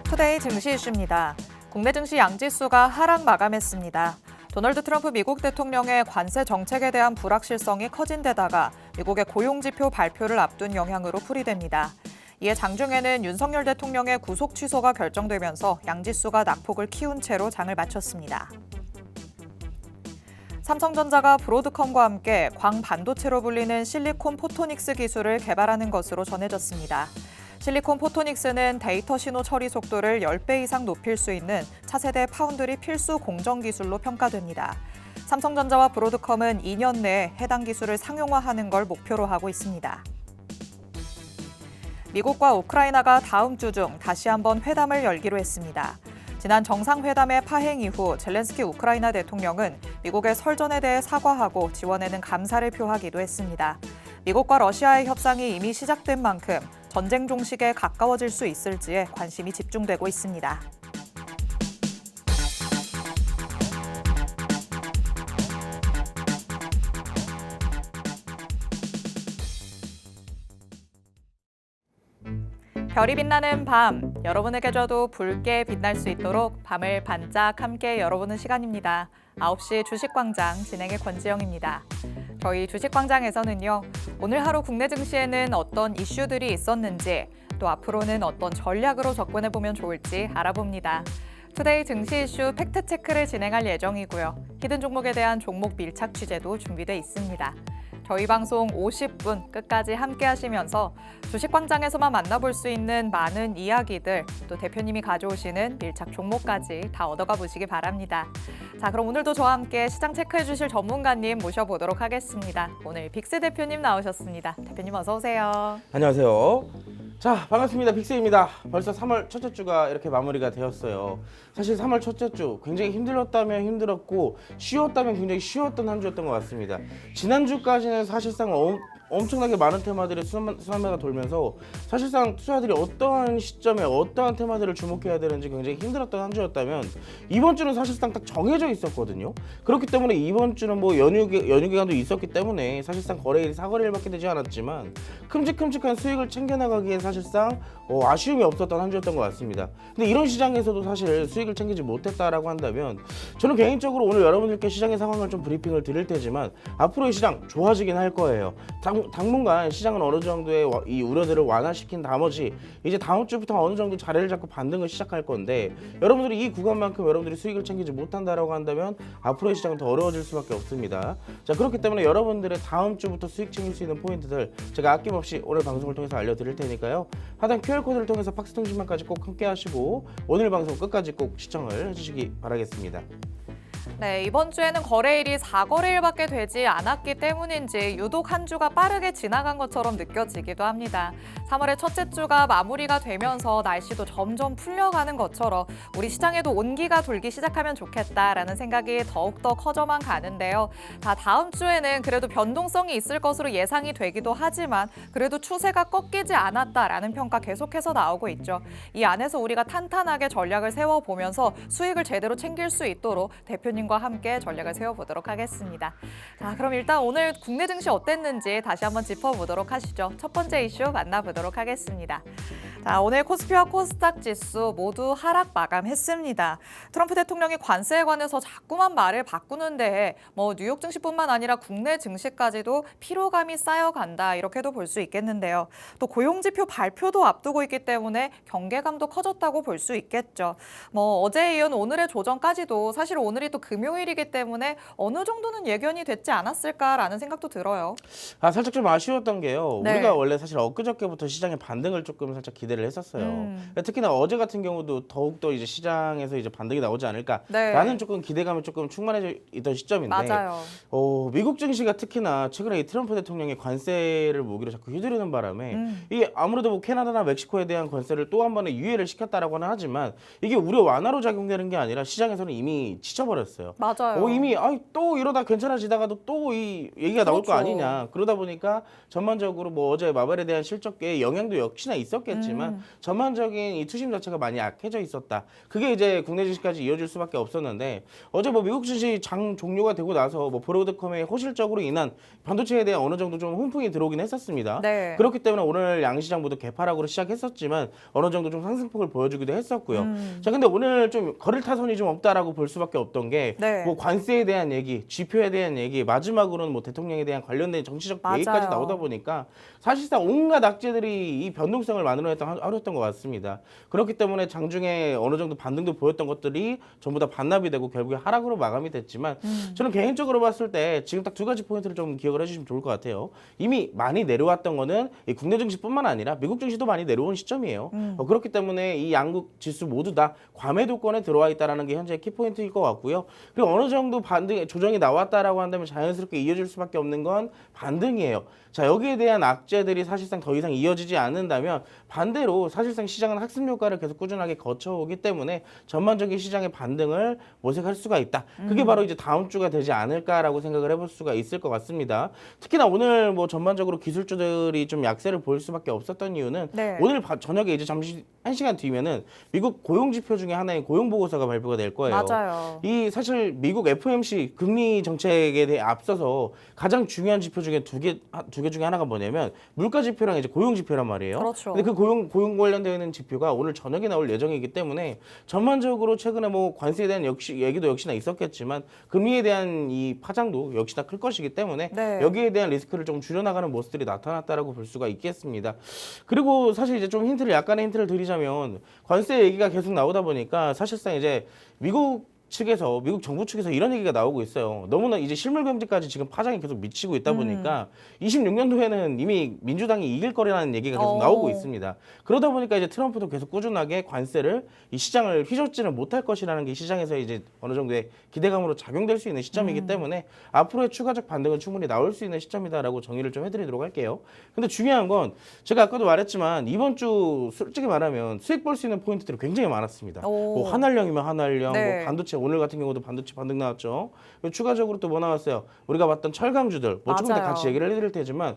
투데이 증시 이슈입니다. 국내 증시 양지수가 하락 마감했습니다. 도널드 트럼프 미국 대통령의 관세 정책에 대한 불확실성이 커진 데다가 미국의 고용지표 발표를 앞둔 영향으로 풀이됩니다. 이에 장중에는 윤석열 대통령의 구속 취소가 결정되면서 양지수가 낙폭을 키운 채로 장을 마쳤습니다. 삼성전자가 브로드컴과 함께 광반도체로 불리는 실리콘 포토닉스 기술을 개발하는 것으로 전해졌습니다. 실리콘 포토닉스는 데이터 신호 처리 속도를 10배 이상 높일 수 있는 차세대 파운드리 필수 공정 기술로 평가됩니다. 삼성전자와 브로드컴은 2년 내에 해당 기술을 상용화하는 걸 목표로 하고 있습니다. 미국과 우크라이나가 다음 주 중 다시 한번 회담을 열기로 했습니다. 지난 정상회담의 파행 이후 젤렌스키 우크라이나 대통령은 미국의 설전에 대해 사과하고 지원에는 감사를 표하기도 했습니다. 미국과 러시아의 협상이 이미 시작된 만큼 전쟁 종식에 가까워질 수 있을지에 관심이 집중되고 있습니다. 별이 빛나는 밤, 여러분에게도 붉게 빛날 수 있도록 밤을 반짝 함께 열어보는 시간입니다. 9시 주식광장 진행의 권지영입니다. 저희 주식광장에서는요, 오늘 하루 국내 증시에는 어떤 이슈들이 있었는지, 또 앞으로는 어떤 전략으로 접근해보면 좋을지 알아봅니다. 투데이 증시 이슈 팩트체크를 진행할 예정이고요. 히든 종목에 대한 종목 밀착 취재도 준비돼 있습니다. 저희 방송 50분 끝까지 함께 하시면서 주식광장에서만 만나볼 수 있는 많은 이야기들, 또 대표님이 가져오시는 밀착 종목까지 다 얻어가 보시기 바랍니다. 자, 그럼 오늘도 저와 함께 시장 체크해 주실 전문가님 모셔보도록 하겠습니다. 오늘 빅스 대표님 나오셨습니다. 대표님 어서 오세요. 안녕하세요. 자, 반갑습니다. 빅스입니다. 벌써 3월 첫째 주가 이렇게 마무리가 되었어요. 사실 3월 첫째 주 굉장히 힘들었다면 힘들었고 쉬웠다면 굉장히 쉬웠던 한 주였던 것 같습니다. 지난주까지는 사실상 엄청나게 많은 테마들이 수남매가 돌면서 사실상 투자자들이 어떠한 시점에 어떠한 테마들을 주목해야 되는지 굉장히 힘들었던 한 주였다면 이번 주는 사실상 딱 정해져 있었거든요. 그렇기 때문에 이번 주는 뭐 연휴 기간도 있었기 때문에 사실상 거래일이 사거래일밖에 되지 않았지만 큼직큼직한 수익을 챙겨나가기에 사실상 아쉬움이 없었던 한 주였던 것 같습니다. 근데 이런 시장에서도 사실 수익을 챙기지 못했다라고 한다면 저는 개인적으로 오늘 여러분들께 시장의 상황을 좀 브리핑을 드릴 테지만 앞으로의 시장 좋아지긴 할 거예요. 당분간 시장은 어느 정도의 이 우려들을 완화시킨 나머지 이제 다음 주부터 어느 정도 자리를 잡고 반등을 시작할 건데 여러분들이 이 구간만큼 여러분들이 수익을 챙기지 못한다라고 한다면 앞으로의 시장은 더 어려워질 수밖에 없습니다. 자, 그렇기 때문에 여러분들의 다음 주부터 수익 챙길 수 있는 포인트들 제가 아낌없이 오늘 방송을 통해서 알려드릴 테니까요. 하단 QR코드를 통해서 팍스 통신만까지 꼭 함께 하시고 오늘 방송 끝까지 꼭 시청을 해주시기 바라겠습니다. 네, 이번 주에는 거래일이 4거래일밖에 되지 않았기 때문인지 유독 한 주가 빠르게 지나간 것처럼 느껴지기도 합니다. 3월의 첫째 주가 마무리가 되면서 날씨도 점점 풀려가는 것처럼 우리 시장에도 온기가 돌기 시작하면 좋겠다라는 생각이 더욱더 커져만 가는데요. 다음 주에는 그래도 변동성이 있을 것으로 예상이 되기도 하지만 그래도 추세가 꺾이지 않았다라는 평가 계속해서 나오고 있죠. 이 안에서 우리가 탄탄하게 전략을 세워보면서 수익을 제대로 챙길 수 있도록 대표님과 함께 전략을 세워보도록 하겠습니다. 자, 그럼 일단 오늘 국내 증시 어땠는지 다시 한번 짚어보도록 하시죠. 첫 번째 이슈 만나보도록 하겠습니다. 자, 오늘 코스피와 코스닥 지수 모두 하락 마감했습니다. 트럼프 대통령이 관세에 관해서 자꾸만 말을 바꾸는데 뉴욕 증시뿐만 아니라 국내 증시까지도 피로감이 쌓여간다 이렇게도 볼 수 있겠는데요. 또 고용지표 발표도 앞두고 있기 때문에 경계감도 커졌다고 볼 수 있겠죠. 어제에 이은 오늘의 조정까지도 사실 오늘이 또 금요일이기 때문에 어느 정도는 예견이 됐지 않았을까라는 생각도 들어요. 살짝 좀 아쉬웠던 게요. 네. 우리가 원래 사실 엊그저께부터 시장의 반등을 조금 살짝 기대를 했었어요. 특히나 어제 같은 경우도 더욱더 이제 시장에서 이제 반등이 나오지 않을까라는 네. 조금 기대감이 조금 충만해져 있던 시점인데 맞아요. 미국 증시가 특히나 최근에 이 트럼프 대통령의 관세를 무기로 자꾸 휘두르는 바람에 이게 아무래도 뭐 캐나다나 멕시코에 대한 관세를 또 한 번에 유예를 시켰다라고는 하지만 이게 우려 완화로 작용되는 게 아니라 시장에서는 이미 지쳐버렸어요. 맞아요. 이미 또 이러다 괜찮아지다가도 또 이 얘기가 나올 거 그렇죠. 아니냐. 그러다 보니까 전반적으로 뭐 어제 마벨에 대한 실적에 영향도 역시나 있었겠지만 있었지만 전반적인 이 투심 자체가 많이 약해져 있었다. 그게 이제 국내 증시까지 이어질 수밖에 없었는데 어제 뭐 미국 증시 장 종료가 되고 나서 뭐 브로드컴의 호실적으로 인한 반도체에 대한 어느 정도 좀 훈풍이 들어오긴 했었습니다. 네. 그렇기 때문에 오늘 양시장부터 개파락으로 시작했었지만 어느 정도 좀 상승폭을 보여주기도 했었고요. 자, 근데 오늘 좀 거릴 타선이 좀 없다라고 볼 수밖에 없던 게 네. 뭐 관세에 대한 얘기, 지표에 대한 얘기, 마지막으로는 뭐 대통령에 대한 관련된 정치적 맞아요. 얘기까지 나오다 보니까 사실상 온갖 악재들이 이 변동성을 만들어냈던 하루였던 것 같습니다. 그렇기 때문에 장중에 어느 정도 반등도 보였던 것들이 전부 다 반납이 되고 결국에 하락으로 마감이 됐지만 저는 개인적으로 봤을 때 지금 딱 두 가지 포인트를 좀 기억을 해주시면 좋을 것 같아요. 이미 많이 내려왔던 거는 이 국내 증시뿐만 아니라 미국 증시도 많이 내려온 시점이에요. 그렇기 때문에 이 양국 지수 모두 다 과매도권에 들어와 있다는 게 현재 키포인트일 것 같고요. 그리고 어느 정도 반등 조정이 나왔다라고 한다면 자연스럽게 이어질 수밖에 없는 건 반등이에요. 자, 여기에 대한 악재들이 사실상 더 이상 이어지지 않는다면 반대로 사실상 시장은 학습 효과를 계속 꾸준하게 거쳐오기 때문에 전반적인 시장의 반등을 모색할 수가 있다. 그게 바로 이제 다음 주가 되지 않을까라고 생각을 해볼 수가 있을 것 같습니다. 특히나 오늘 뭐 전반적으로 기술주들이 좀 약세를 보일 수밖에 없었던 이유는 네. 오늘 저녁에 이제 잠시 1시간 뒤면은 미국 고용 지표 중에 하나인 고용 보고서가 발표가 될 거예요. 맞아요. 이 사실 미국 FOMC 금리 정책에 대해 앞서서 가장 중요한 지표 중에 두 개 중에 하나가 뭐냐면 물가 지표랑 이제 고용 지표란 말이에요. 그렇죠. 근데 그 고용 관련되어 있는 지표가 오늘 저녁에 나올 예정이기 때문에 전반적으로 최근에 뭐 관세에 대한 얘기도 역시나 있었겠지만 금리에 대한 이 파장도 역시나 클 것이기 때문에 네. 여기에 대한 리스크를 좀 줄여나가는 모습들이 나타났다라고 볼 수가 있겠습니다. 그리고 사실 이제 좀 약간의 힌트를 드리자면 관세 얘기가 계속 나오다 보니까 사실상 이제 미국 정부 측에서 이런 얘기가 나오고 있어요. 너무나 이제 실물 경제까지 지금 파장이 계속 미치고 있다 보니까 26년도에는 이미 민주당이 이길 거라는 얘기가 계속 나오고 있습니다. 그러다 보니까 이제 트럼프도 계속 꾸준하게 관세를 이 시장을 휘젓지는 못할 것이라는 게 시장에서 이제 어느 정도의 기대감으로 작용될 수 있는 시점이기 때문에 앞으로의 추가적 반등은 충분히 나올 수 있는 시점이다라고 정의를 좀 해드리도록 할게요. 근데 중요한 건 제가 아까도 말했지만 이번 주 솔직히 말하면 수익 볼 수 있는 포인트들이 굉장히 많았습니다. 뭐 한알령이면 한알령, 네. 뭐 반도체 오늘 같은 경우도 반도체 반등 나왔죠. 그리고 추가적으로 또 뭐 나왔어요? 우리가 봤던 철강주들 뭐 좀 더 맞아요. 같이 얘기를 해드릴 테지만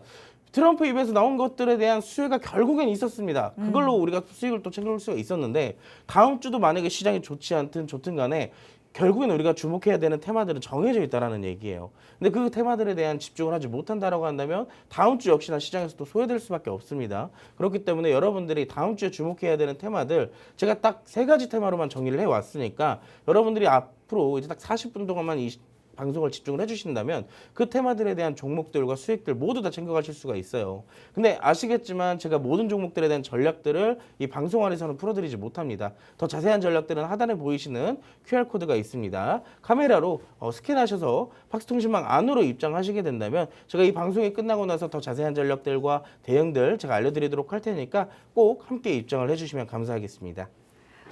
트럼프 입에서 나온 것들에 대한 수혜가 결국엔 있었습니다. 그걸로 우리가 수익을 또 챙겨올 수가 있었는데 다음 주도 만약에 시장이 좋지 않든 좋든 간에 결국엔 우리가 주목해야 되는 테마들은 정해져 있다라는 얘기예요. 근데 그 테마들에 대한 집중을 하지 못한다라고 한다면 다음 주 역시나 시장에서 또 소외될 수밖에 없습니다. 그렇기 때문에 여러분들이 다음 주에 주목해야 되는 테마들 제가 딱 세 가지 테마로만 정리를 해왔으니까 여러분들이 앞으로 이제 딱 40분 동안만 이 방송을 집중을 해주신다면 그 테마들에 대한 종목들과 수익들 모두 다 챙겨가실 수가 있어요. 근데 아시겠지만 제가 모든 종목들에 대한 전략들을 이 방송 안에서는 풀어드리지 못합니다. 더 자세한 전략들은 하단에 보이시는 QR코드가 있습니다. 카메라로 스캔하셔서 팍스통신망 안으로 입장하시게 된다면 제가 이 방송이 끝나고 나서 더 자세한 전략들과 대응들 제가 알려드리도록 할 테니까 꼭 함께 입장을 해주시면 감사하겠습니다.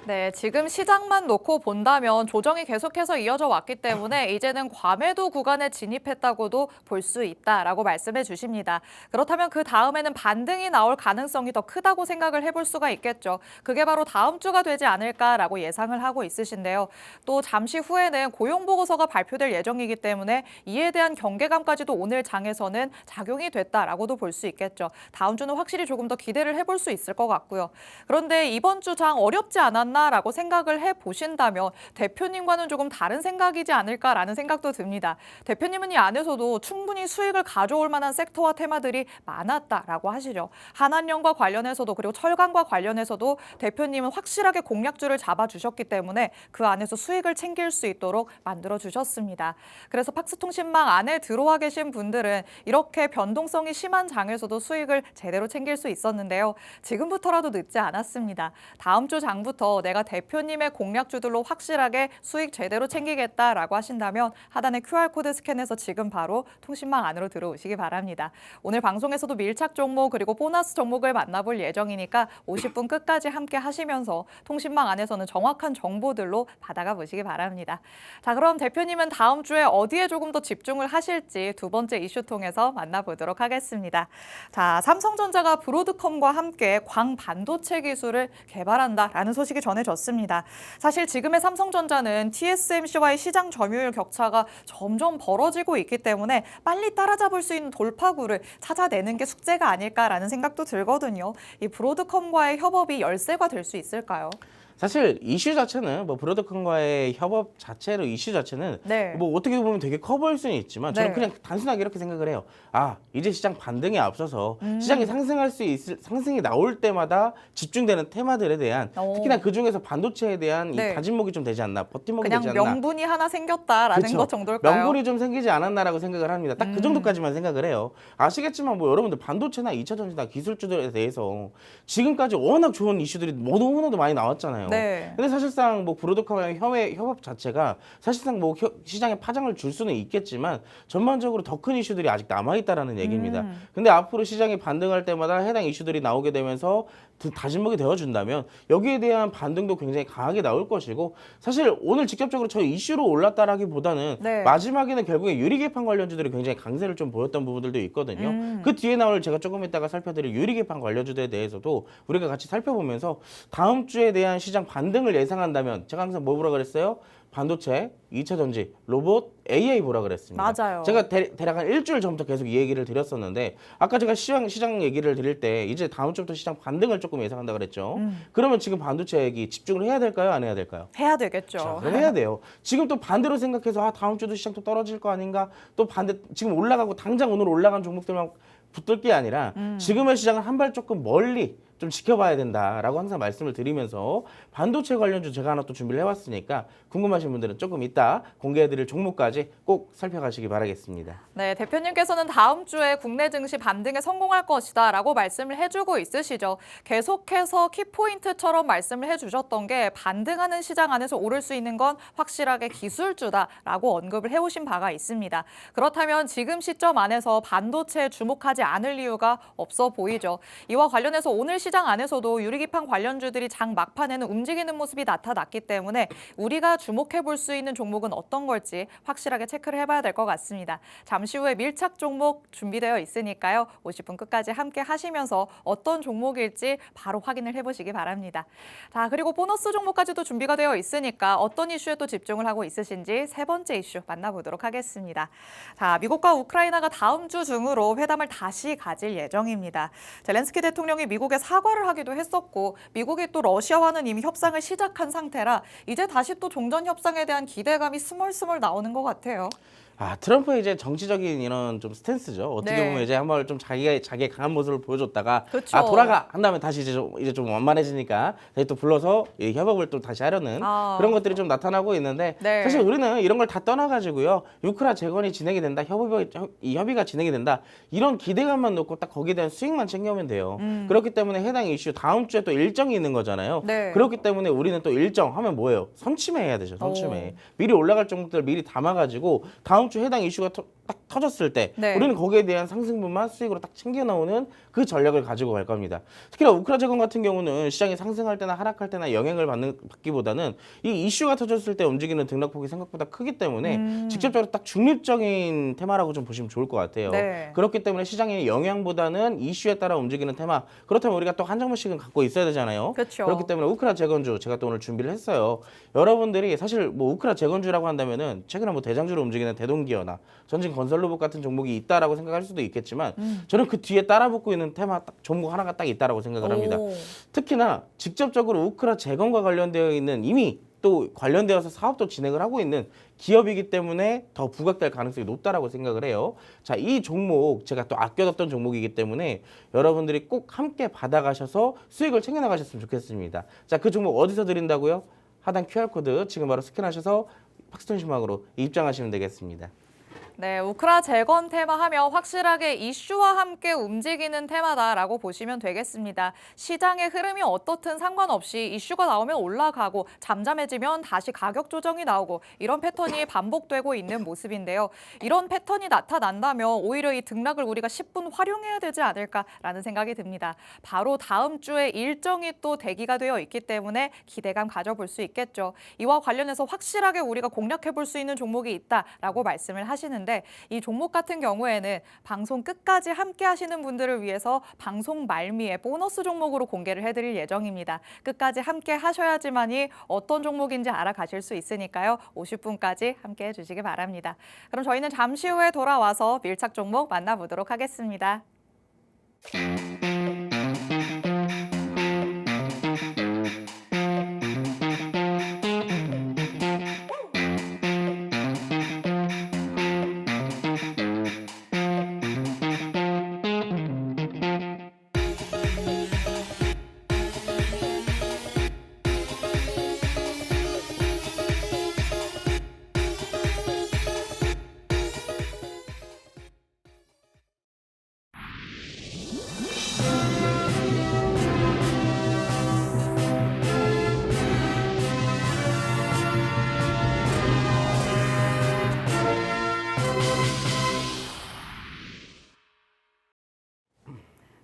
네, 지금 시장만 놓고 본다면 조정이 계속해서 이어져 왔기 때문에 이제는 과매도 구간에 진입했다고도 볼 수 있다라고 말씀해 주십니다. 그렇다면 그 다음에는 반등이 나올 가능성이 더 크다고 생각을 해볼 수가 있겠죠. 그게 바로 다음 주가 되지 않을까라고 예상을 하고 있으신데요. 또 잠시 후에는 고용보고서가 발표될 예정이기 때문에 이에 대한 경계감까지도 오늘 장에서는 작용이 됐다라고도 볼 수 있겠죠. 다음 주는 확실히 조금 더 기대를 해볼 수 있을 것 같고요. 그런데 이번 주 장 어렵지 않았나라고 생각을 해보신다면 대표님과는 조금 다른 생각이지 않을까라는 생각도 듭니다. 대표님은 이 안에서도 충분히 수익을 가져올 만한 섹터와 테마들이 많았다라고 하시죠. 한한령과 관련해서도 그리고 철강과 관련해서도 대표님은 확실하게 공략주를 잡아주셨기 때문에 그 안에서 수익을 챙길 수 있도록 만들어주셨습니다. 그래서 팍스통신망 안에 들어와 계신 분들은 이렇게 변동성이 심한 장에서도 수익을 제대로 챙길 수 있었는데요. 지금부터라도 늦지 않았습니다. 다음 주 장부터 내가 대표님의 공략주들로 확실하게 수익 제대로 챙기겠다라고 하신다면 하단의 QR코드 스캔해서 지금 바로 통신망 안으로 들어오시기 바랍니다. 오늘 방송에서도 밀착 종목 그리고 보너스 종목을 만나볼 예정이니까 50분 끝까지 함께 하시면서 통신망 안에서는 정확한 정보들로 받아가 보시기 바랍니다. 자, 그럼 대표님은 다음 주에 어디에 조금 더 집중을 하실지 두 번째 이슈 통해서 만나보도록 하겠습니다. 자, 삼성전자가 브로드컴과 함께 광반도체 기술을 개발한다라는 소식이 전해졌습니다. 사실 지금의 삼성전자는 TSMC와의 시장 점유율 격차가 점점 벌어지고 있기 때문에 빨리 따라잡을 수 있는 돌파구를 찾아내는 게 숙제가 아닐까라는 생각도 들거든요. 이 브로드컴과의 협업이 열쇠가 될 수 있을까요? 사실 이슈 자체는 뭐 브로드컴과의 협업 자체로 이슈 자체는 네. 뭐 어떻게 보면 되게 커 보일 수는 있지만 저는 네. 그냥 단순하게 이렇게 생각을 해요. 아, 이제 시장 반등에 앞서서 시장이 상승할 수 있을 상승이 나올 때마다 집중되는 테마들에 대한 오. 특히나 그 중에서 반도체에 대한 네. 이 다짐목이 좀 되지 않나, 버팀목이 그냥 되지 않나. 명분이 하나 생겼다라는 그쵸. 것 정도일까요? 명분이 좀 생기지 않았나라고 생각을 합니다. 딱 그 정도까지만 생각을 해요. 아시겠지만 뭐 여러분들 반도체나 2차 전지나 기술주들에 대해서 지금까지 워낙 좋은 이슈들이 너무나도 많이 나왔잖아요. 네. 근데 사실상 뭐 브로드컴의 협업 자체가 사실상 뭐 시장에 파장을 줄 수는 있겠지만 전반적으로 더 큰 이슈들이 아직 남아 있다라는 얘기입니다. 근데 앞으로 시장이 반등할 때마다 해당 이슈들이 나오게 되면서 다짐목이 되어준다면 여기에 대한 반등도 굉장히 강하게 나올 것이고, 사실 오늘 직접적으로 저 이슈로 올랐다라기보다는 네. 마지막에는 결국에 유리개판 관련주들이 굉장히 강세를 좀 보였던 부분들도 있거든요. 그 뒤에 나올 제가 조금 이따가 살펴드릴 유리개판 관련주들에 대해서도 우리가 같이 살펴보면서 다음 주에 대한 시장 반등을 예상한다면, 제가 항상 뭐 보라 그랬어요? 반도체, 2차 전지, 로봇, AI 보라 그랬습니다. 맞아요. 제가 대략 한 일주일 전부터 계속 이 얘기를 드렸었는데, 아까 제가 시장 얘기를 드릴 때 이제 다음 주부터 시장 반등을 조금 예상한다 그랬죠. 그러면 지금 반도체 얘기 집중을 해야 될까요? 안 해야 될까요? 해야 되겠죠. 자, 그럼 해야 돼요. 지금 또 반대로 생각해서 아, 다음 주도 시장 또 떨어질 거 아닌가? 또 반대, 지금 올라가고 당장 오늘 올라간 종목들만 붙들 게 아니라 지금의 시장은 한 발 조금 멀리 좀 지켜봐야 된다라고 항상 말씀을 드리면서, 반도체 관련주 제가 하나 또 준비를 해왔으니까 궁금하신 분들은 조금 이따 공개해드릴 종목까지 꼭 살펴가시기 바라겠습니다. 네, 대표님께서는 다음 주에 국내 증시 반등에 성공할 것이다 라고 말씀을 해주고 있으시죠. 계속해서 키포인트처럼 말씀을 해주셨던 게 반등하는 시장 안에서 오를 수 있는 건 확실하게 기술주다라고 언급을 해오신 바가 있습니다. 그렇다면 지금 시점 안에서 반도체에 주목하지 않을 이유가 없어 보이죠. 이와 관련해서 오늘 시장 안에서도 유리기판 관련주들이 장 막판에는 움직이는 모습이 나타났기 때문에 우리가 주목해 볼 수 있는 종목은 어떤 걸지 확실하게 체크를 해봐야 될 것 같습니다. 잠시 후에 밀착 종목 준비되어 있으니까요. 50분 끝까지 함께 하시면서 어떤 종목일지 바로 확인을 해보시기 바랍니다. 자, 그리고 보너스 종목까지도 준비가 되어 있으니까 어떤 이슈에 또 집중을 하고 있으신지 세 번째 이슈 만나보도록 하겠습니다. 자, 미국과 우크라이나가 다음 주 중으로 회담을 다시 가질 예정입니다. 젤렌스키 대통령이 미국에 사과를 하기도 했었고, 미국이 또 러시아와는 이미 협상을 시작한 상태라 이제 다시 또 종전 협상에 대한 기대감이 스멀스멀 나오는 것 같아요. 아, 트럼프의 이제 정치적인 이런 좀 스탠스죠. 어떻게 네. 보면 이제 한번 좀 자기의 강한 모습을 보여줬다가 그쵸. 아, 돌아가 한 다음에 다시 이제 좀 완만해지니까 다시 또 불러서 이 협업을 또 다시 하려는 그런 것들이 좀 나타나고 있는데, 네. 사실 우리는 이런 걸 다 떠나가지고요, 우크라 재건이 진행이 된다, 협의가 진행이 된다, 이런 기대감만 놓고 딱 거기에 대한 수익만 챙겨오면 돼요. 그렇기 때문에 해당 이슈 다음 주에 또 일정이 있는 거잖아요. 네. 그렇기 때문에 우리는 또 일정 하면 뭐예요? 선침해 해야 되죠. 선침해. 미리 올라갈 종목들 미리 담아가지고 다음 주 해당 이슈가 딱 터졌을 때 네. 우리는 거기에 대한 상승분만 수익으로 딱 챙겨 나오는 그 전략을 가지고 갈 겁니다. 특히나 우크라 재건 같은 경우는 시장이 상승할 때나 하락할 때나 영향을 받기보다는 이 이슈가 터졌을 때 움직이는 등락폭이 생각보다 크기 때문에 직접적으로 딱 중립적인 테마라고 좀 보시면 좋을 것 같아요. 네. 그렇기 때문에 시장의 영향보다는 이슈에 따라 움직이는 테마, 그렇다면 우리가 또 한 종목씩은 갖고 있어야 되잖아요. 그렇죠. 그렇기 때문에 우크라 재건주 제가 또 오늘 준비를 했어요. 여러분들이 사실 뭐 우크라 재건주라고 한다면은 최근에 뭐 대장주로 움직이는 대동기어나 전진 건설로봇 같은 종목이 있다라고 생각할 수도 있겠지만 저는 그 뒤에 따라붙고 있는 테마 딱 종목 하나가 딱 있다라고 생각을 합니다. 오. 특히나 직접적으로 우크라 재건과 관련되어 있는, 이미 또 관련되어서 사업도 진행을 하고 있는 기업이기 때문에 더 부각될 가능성이 높다라고 생각을 해요. 자, 이 종목 제가 또 아껴뒀던 종목이기 때문에 여러분들이 꼭 함께 받아가셔서 수익을 챙겨나가셨으면 좋겠습니다. 자, 그 종목 어디서 드린다고요? 하단 QR코드 지금 바로 스캔하셔서 팍스톤 신망으로 입장하시면 되겠습니다. 네, 우크라 재건 테마 하면 확실하게 이슈와 함께 움직이는 테마다라고 보시면 되겠습니다. 시장의 흐름이 어떻든 상관없이 이슈가 나오면 올라가고 잠잠해지면 다시 가격 조정이 나오고 이런 패턴이 반복되고 있는 모습인데요. 이런 패턴이 나타난다면 오히려 이 등락을 우리가 10분 활용해야 되지 않을까라는 생각이 듭니다. 바로 다음 주에 일정이 또 대기가 되어 있기 때문에 기대감 가져볼 수 있겠죠. 이와 관련해서 확실하게 우리가 공략해 볼 수 있는 종목이 있다라고 말씀을 하시는데, 있는데 이 종목 같은 경우에는 방송 끝까지 함께 하시는 분들을 위해서 방송 말미에 보너스 종목으로 공개를 해드릴 예정입니다. 끝까지 함께 하셔야지만이 어떤 종목인지 알아가실 수 있으니까요. 50분까지 함께 해주시기 바랍니다. 그럼 저희는 잠시 후에 돌아와서 밀착 종목 만나보도록 하겠습니다.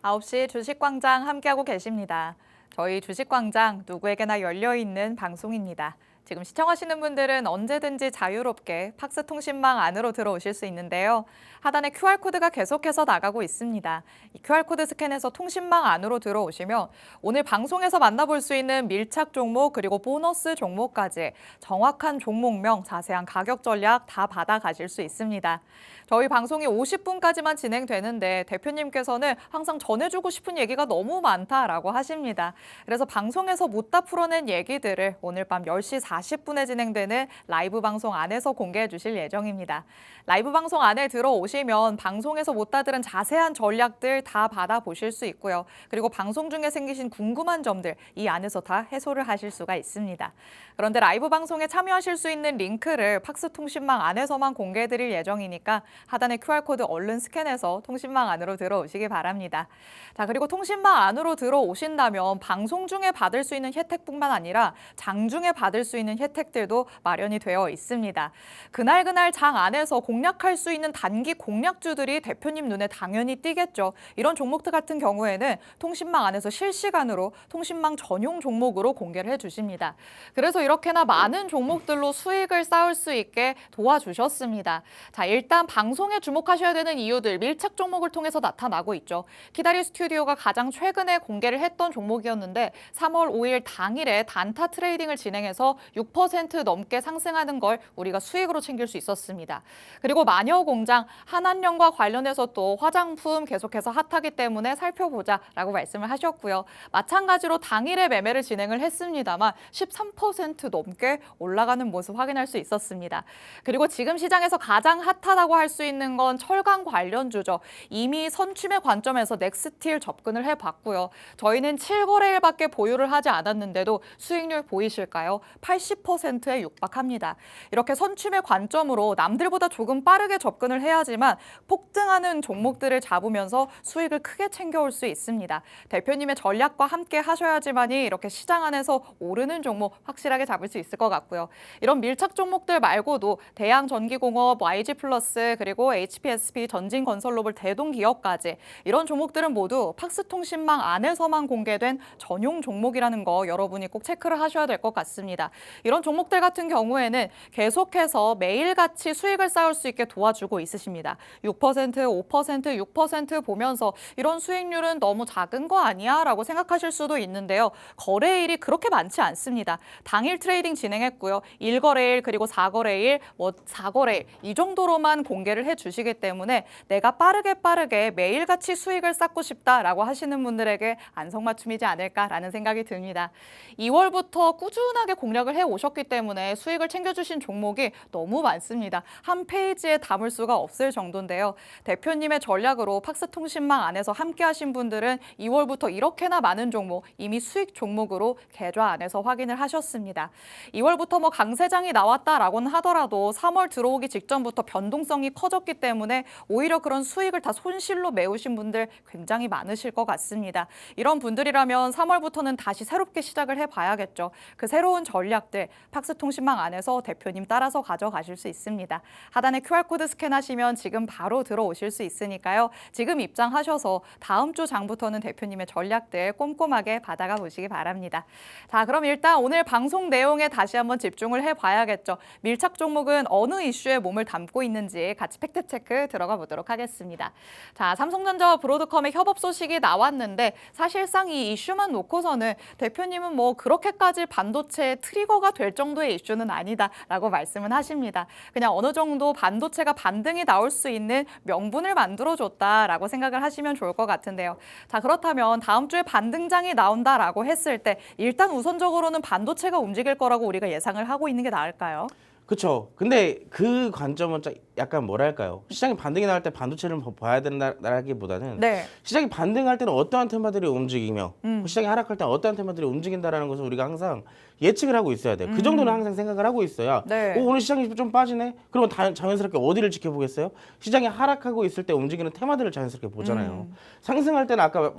아홉 시 주식광장 함께하고 계십니다. 저희 주식광장 누구에게나 열려있는 방송입니다. 지금 시청하시는 분들은 언제든지 자유롭게 팍스통신망 안으로 들어오실 수 있는데요. 하단에 QR코드가 계속해서 나가고 있습니다. 이 QR코드 스캔해서 통신망 안으로 들어오시면 오늘 방송에서 만나볼 수 있는 밀착 종목 그리고 보너스 종목까지 정확한 종목명, 자세한 가격 전략 다 받아가실 수 있습니다. 저희 방송이 50분까지만 진행되는데 대표님께서는 항상 전해주고 싶은 얘기가 너무 많다라고 하십니다. 그래서 방송에서 못 다 풀어낸 얘기들을 오늘 밤 10시 40분에 진행되는 라이브 방송 안에서 공개해 주실 예정입니다. 라이브 방송 안에 들어오시면 방송에서 못 다 들은 자세한 전략들 다 받아보실 수 있고요. 그리고 방송 중에 생기신 궁금한 점들 이 안에서 다 해소를 하실 수가 있습니다. 그런데 라이브 방송에 참여하실 수 있는 링크를 팍스통신망 안에서만 공개해 드릴 예정이니까 하단의 QR코드 얼른 스캔해서 통신망 안으로 들어오시기 바랍니다. 자, 그리고 통신망 안으로 들어오신다면 방송 중에 받을 수 있는 혜택뿐만 아니라 장중에 받을 수 있는 혜택들도 마련이 되어 있습니다. 그날 장 안에서 공략할 수 있는 단기 공략주들이 대표님 눈에 당연히 띄겠죠. 이런 종목들 같은 경우에는 통신망 안에서 실시간으로 통신망 전용 종목으로 공개를 해주십니다. 그래서 이렇게나 많은 종목들로 수익을 쌓을 수 있게 도와주셨습니다. 자, 일단 방송에 주목하셔야 되는 이유들 밀착 종목을 통해서 나타나고 있죠. 키다리 스튜디오가 가장 최근에 공개를 했던 종목이었는데 3월 5일 당일에 단타 트레이딩을 진행해서 6% 넘게 상승하는 걸 우리가 수익으로 챙길 수 있었습니다. 그리고 마녀공장, 한한령과 관련해서 또 화장품 계속해서 핫하기 때문에 살펴보자라고 말씀을 하셨고요. 마찬가지로 당일에 매매를 진행을 했습니다만 13% 넘게 올라가는 모습 확인할 수 있었습니다. 그리고 지금 시장에서 가장 핫하다고 할 수 있는 건 철강 관련주죠. 이미 선취매 관점에서 넥스틸 접근을 해봤고요. 저희는 7거래일밖에 보유를 하지 않았는데도 수익률 보이실까요? 80%에 육박합니다. 이렇게 선취매 관점으로 남들보다 조금 빠르게 접근을 해야지만 폭등하는 종목들을 잡으면서 수익을 크게 챙겨올 수 있습니다. 대표님의 전략과 함께 하셔야지만이 이렇게 시장 안에서 오르는 종목 확실하게 잡을 수 있을 것 같고요. 이런 밀착 종목들 말고도 대양전기공업, YG플러스 그리고 HPSP, 전진건설로블, 대동기업까지 이런 종목들은 모두 팍스통신망 안에서만 공개된 전용 종목이라는 거 여러분이 꼭 체크를 하셔야 될 것 같습니다. 이런 종목들 같은 경우에는 계속해서 매일같이 수익을 쌓을 수 있게 도와주고 있으십니다. 6%, 5%, 6% 보면서 이런 수익률은 너무 작은 거 아니야? 라고 생각하실 수도 있는데요. 거래일이 그렇게 많지 않습니다. 당일 트레이딩 진행했고요. 1거래일 그리고 4거래일, 4거래일 이 정도로만 공개를 해주시기 때문에 내가 빠르게 매일같이 수익을 쌓고 싶다라고 하시는 분들에게 안성맞춤이지 않을까라는 생각이 듭니다. 2월부터 꾸준하게 공략을 해오셨기 때문에 수익을 챙겨주신 종목이 너무 많습니다. 한 페이지에 담을 수가 없을 정도인데요. 대표님의 전략으로 팍스통신망 안에서 함께하신 분들은 2월부터 이렇게나 많은 종목, 이미 수익 종목으로 계좌 안에서 확인을 하셨습니다. 2월부터 뭐 강세장이 나왔다라고는 하더라도 3월 들어오기 직전부터 변동성이 커졌기 때문에 오히려 그런 수익을 다 손실로 메우신 분들 굉장히 많으실 것 같습니다. 이런 분들이라면 3월부터는 다시 새롭게 시작을 해봐야겠죠. 그 새로운 전략, 전략들 팍스통신망 안에서 대표님 따라서 가져가실 수 있습니다. 하단에 QR코드 스캔하시면 지금 바로 들어오실 수 있으니까요. 지금 입장하셔서 다음 주 장부터는 대표님의 전략들 꼼꼼하게 받아가 보시기 바랍니다. 자, 그럼 일단 오늘 방송 내용에 다시 한번 집중을 해봐야겠죠. 밀착 종목은 어느 이슈에 몸을 담고 있는지 같이 팩트체크 들어가 보도록 하겠습니다. 자, 삼성전자와 브로드컴의 협업 소식이 나왔는데 사실상 이 이슈만 놓고서는 대표님은 뭐 그렇게까지 반도체 트리거가 될 정도의 이슈는 아니다라고 말씀은 하십니다. 그냥 어느 정도 반도체가 반등이 나올 수 있는 명분을 만들어줬다라고 생각을 하시면 좋을 것 같은데요. 자, 그렇다면 다음 주에 반등장이 나온다라고 했을 때 일단 우선적으로는 반도체가 움직일 거라고 우리가 예상을 하고 있는 게 나을까요? 그렇죠. 근데 그 관점은 약간 뭐랄까요? 시장이 반등이 나올 때 반도체를 봐야 된다라기보다는 네. 시장이 반등할 때는 어떠한 테마들이 움직이며 시장이 하락할 때는 어떠한 테마들이 움직인다라는 것을 우리가 항상 예측을 하고 있어야 돼요. 그 정도는 항상 생각을 하고 있어야 네. 오늘 시장이 좀 빠지네? 그러면 자연스럽게 어디를 지켜보겠어요? 시장이 하락하고 있을 때 움직이는 테마들을 자연스럽게 보잖아요. 상승할 때는 아까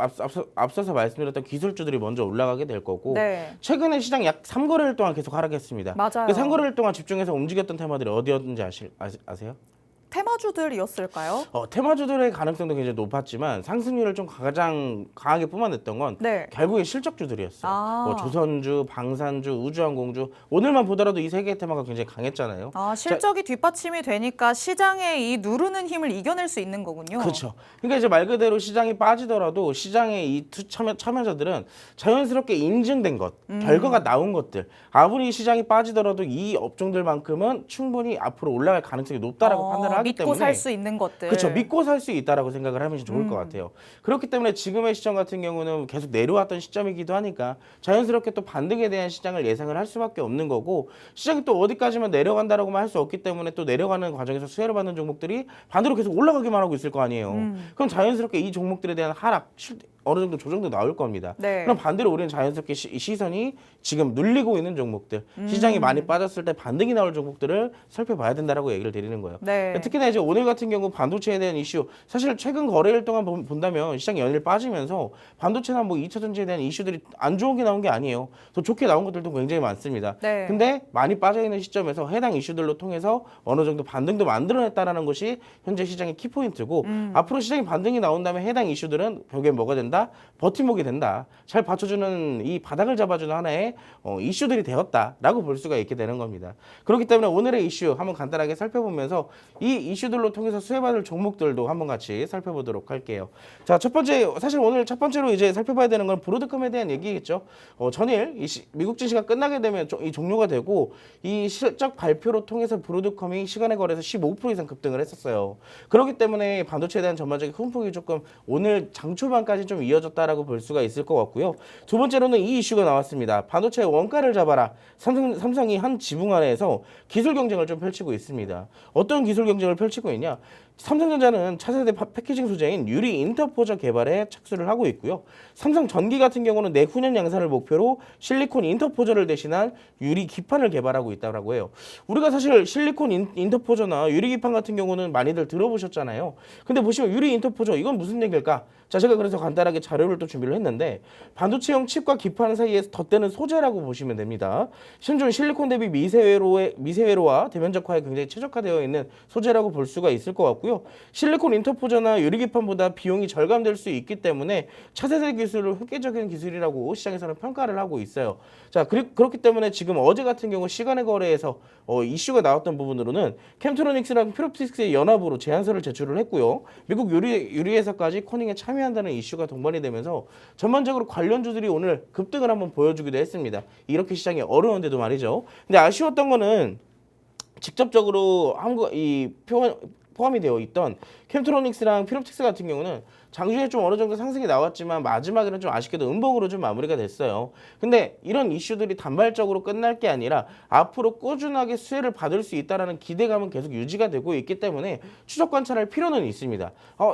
앞서서 말씀드렸던 기술주들이 먼저 올라가게 될 거고 네. 최근에 시장 약 3거래일 동안 계속 하락했습니다. 맞아요. 그 3거래일 동안 집중해서 움직였던 테마들이 어디였는지 아세요? 테마주들이었을까요? 테마주들의 가능성도 굉장히 높았지만 상승률을 좀 가장 강하게 뿜어냈던 건 네. 결국에 실적주들이었어요. 아. 뭐 조선주, 방산주, 우주항공주 오늘만 보더라도 이 세 개의 테마가 굉장히 강했잖아요. 아, 실적이 뒷받침이 되니까 시장의 이 누르는 힘을 이겨낼 수 있는 거군요. 그렇죠. 그러니까 이제 말 그대로 시장이 빠지더라도 시장의 이 참여자들은 자연스럽게 인증된 것, 결과가 나온 것들, 아무리 시장이 빠지더라도 이 업종들만큼은 충분히 앞으로 올라갈 가능성이 높다라고 판단을 하기 믿고 때문에 살 수 있는 것들. 그렇죠. 믿고 살 수 있다라고 생각을 하면 좋을 것 같아요. 그렇기 때문에 지금의 시점 같은 경우는 계속 내려왔던 시점이기도 하니까 자연스럽게 또 반등에 대한 시장을 예상을 할 수밖에 없는 거고 시장이 또 어디까지만 내려간다라고만 할 수 없기 때문에 또 내려가는 과정에서 수혜를 받는 종목들이 반대로 계속 올라가기만 하고 있을 거 아니에요. 그럼 자연스럽게 이 종목들에 대한 하락, 어느 정도 조정도 나올 겁니다. 네. 그럼 반대로 우리는 자연스럽게 시선이 지금 눌리고 있는 종목들, 시장이 많이 빠졌을 때 반등이 나올 종목들을 살펴봐야 된다라고 얘기를 드리는 거예요. 네. 특히나 이제 오늘 같은 경우 반도체에 대한 이슈, 사실 최근 거래일 동안 본다면 시장이 연일 빠지면서 반도체나 뭐 2차 전지에 대한 이슈들이 안 좋은 게 나온 게 아니에요. 더 좋게 나온 것들도 굉장히 많습니다. 네. 근데 많이 빠져 있는 시점에서 해당 이슈들로 통해서 어느 정도 반등도 만들어냈다라는 것이 현재 시장의 키포인트고 앞으로 시장이 반등이 나온다면 해당 이슈들은 벽에 뭐가 된다? 버팀목이 된다. 잘 받쳐주는 이 바닥을 잡아주는 하나의 이슈들이 되었다라고 볼 수가 있게 되는 겁니다. 그렇기 때문에 오늘의 이슈 한번 간단하게 살펴보면서 이 이슈들로 통해서 수혜받을 종목들도 한번 같이 살펴보도록 할게요. 자, 첫 번째, 사실 오늘 첫 번째로 이제 살펴봐야 되는 건 브로드컴에 대한 얘기겠죠. 전일 미국 증시가 끝나게 되면 이 종료가 되고 이 실적 발표로 통해서 브로드컴이 시간에 걸해서 15% 이상 급등을 했었어요. 그렇기 때문에 반도체에 대한 전반적인 훈풍이 조금 오늘 장 초반까지 좀 이어졌다라고 볼 수가 있을 것 같고요. 두 번째로는 이 이슈가 나왔습니다. 반도체의 원가를 잡아라. 삼성이 한 지붕 아래에서 기술 경쟁을 좀 펼치고 있습니다. 어떤 기술 경쟁을 펼치고 있냐? 삼성전자는 차세대 패키징 소재인 유리 인터포저 개발에 착수를 하고 있고요. 삼성전기 같은 경우는 내후년 양산을 목표로 실리콘 인터포저를 대신한 유리 기판을 개발하고 있다고 해요. 우리가 사실 실리콘 인터포저나 유리 기판 같은 경우는 많이들 들어보셨잖아요. 근데 보시면 유리 인터포저 이건 무슨 얘기일까? 자, 제가 그래서 간단하게 자료를 또 준비를 했는데 반도체용 칩과 기판 사이에 덧대는 소재라고 보시면 됩니다. 심지어 실리콘 대비 미세회로와 대면적화에 굉장히 최적화되어 있는 소재라고 볼 수가 있을 것 같고요. 실리콘 인터포저나 유리 기판보다 비용이 절감될 수 있기 때문에 차세대 기술을 획기적인 기술이라고 시장에서는 평가를 하고 있어요. 자, 그렇기 때문에 지금 어제 같은 경우 시간의 거래에서 이슈가 나왔던 부분으로는 캠트로닉스랑 피롭틱스의 연합으로 제안서를 제출을 했고요. 미국 유리회사까지 코닝에 참여한다는 이슈가 동반이 되면서 전반적으로 관련주들이 오늘 급등을 한번 보여주기도 했습니다. 이렇게 시장이 어려운데도 말이죠. 근데 아쉬웠던 거는 직접적으로 포함이 되어 있던 캠트로닉스랑 피롭틱스 같은 경우는 장중에 좀 어느 정도 상승이 나왔지만 마지막에는 좀 아쉽게도 음봉으로 좀 마무리가 됐어요. 근데 이런 이슈들이 단발적으로 끝날 게 아니라 앞으로 꾸준하게 수혜를 받을 수 있다는 기대감은 계속 유지가 되고 있기 때문에 추적 관찰할 필요는 있습니다.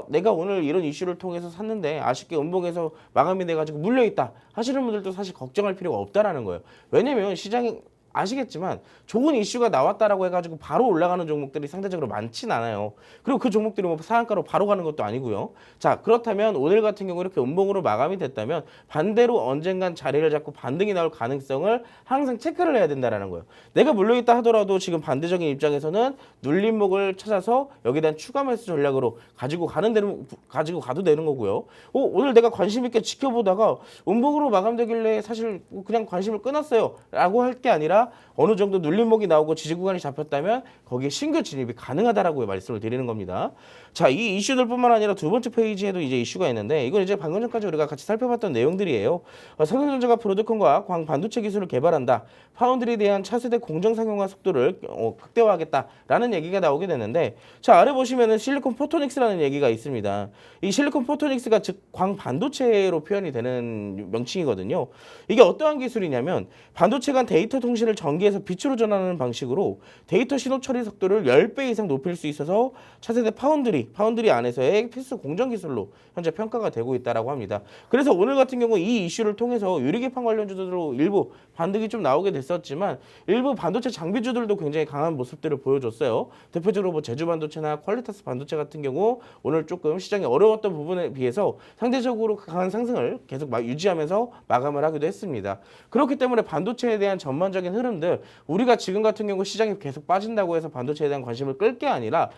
내가 오늘 이런 이슈를 통해서 샀는데 아쉽게 음봉에서 마감이 돼가지고 물려있다 하시는 분들도 사실 걱정할 필요가 없다라는 거예요. 왜냐면 시장이 아시겠지만 좋은 이슈가 나왔다라고 해가지고 바로 올라가는 종목들이 상대적으로 많진 않아요. 그리고 그 종목들이 뭐 상한가로 바로 가는 것도 아니고요. 자, 그렇다면 오늘 같은 경우 이렇게 음봉으로 마감이 됐다면 반대로 언젠간 자리를 잡고 반등이 나올 가능성을 항상 체크를 해야 된다라는 거예요. 내가 물려있다 하더라도 지금 반대적인 입장에서는 눌림목을 찾아서 여기에 대한 추가 매수 전략으로 가지고 가도 되는 거고요. 오늘 내가 관심 있게 지켜보다가 음봉으로 마감되길래 사실 그냥 관심을 끊었어요 라고 할 게 아니라 어느 정도 눌림목이 나오고 지지 구간이 잡혔다면 거기에 신규 진입이 가능하다라고 말씀을 드리는 겁니다. 자, 이 이슈들뿐만 아니라 두 번째 페이지에도 이제 이슈가 있는데 이건 이제 방금 전까지 우리가 같이 살펴봤던 내용들이에요. 삼성전자가 브로드컴과 광 반도체 기술을 개발한다. 파운드리에 대한 차세대 공정 상용화 속도를 극대화하겠다라는 얘기가 나오게 되는데, 자, 아래 보시면은 실리콘 포토닉스라는 얘기가 있습니다. 이 실리콘 포토닉스가 즉 광 반도체로 표현이 되는 명칭이거든요. 이게 어떠한 기술이냐면 반도체 간 데이터 통신을 전기에서 빛으로 전하는 방식으로 데이터 신호 처리 속도를 10배 이상 높일 수 있어서 차세대 파운드리 안에서의 필수 공정 기술로 현재 평가가 되고 있다라고 합니다. 그래서 오늘 같은 경우 이 이슈를 통해서 유리기판 관련주들로 일부 반등이 좀 나오게 됐었지만 일부 반도체 장비주들도 굉장히 강한 모습들을 보여줬어요. 대표적으로 뭐 제주반도체나 퀄리타스 반도체 같은 경우 오늘 조금 시장이 어려웠던 부분에 비해서 상대적으로 강한 상승을 계속 유지하면서 마감을 하기도 했습니다. 그렇기 때문에 반도체에 대한 전반적인 흐름들, 우리가 지금 같은 경우 시장이 계속 빠진다고 해서 반도체에 대한 관심을 끌 게 아니라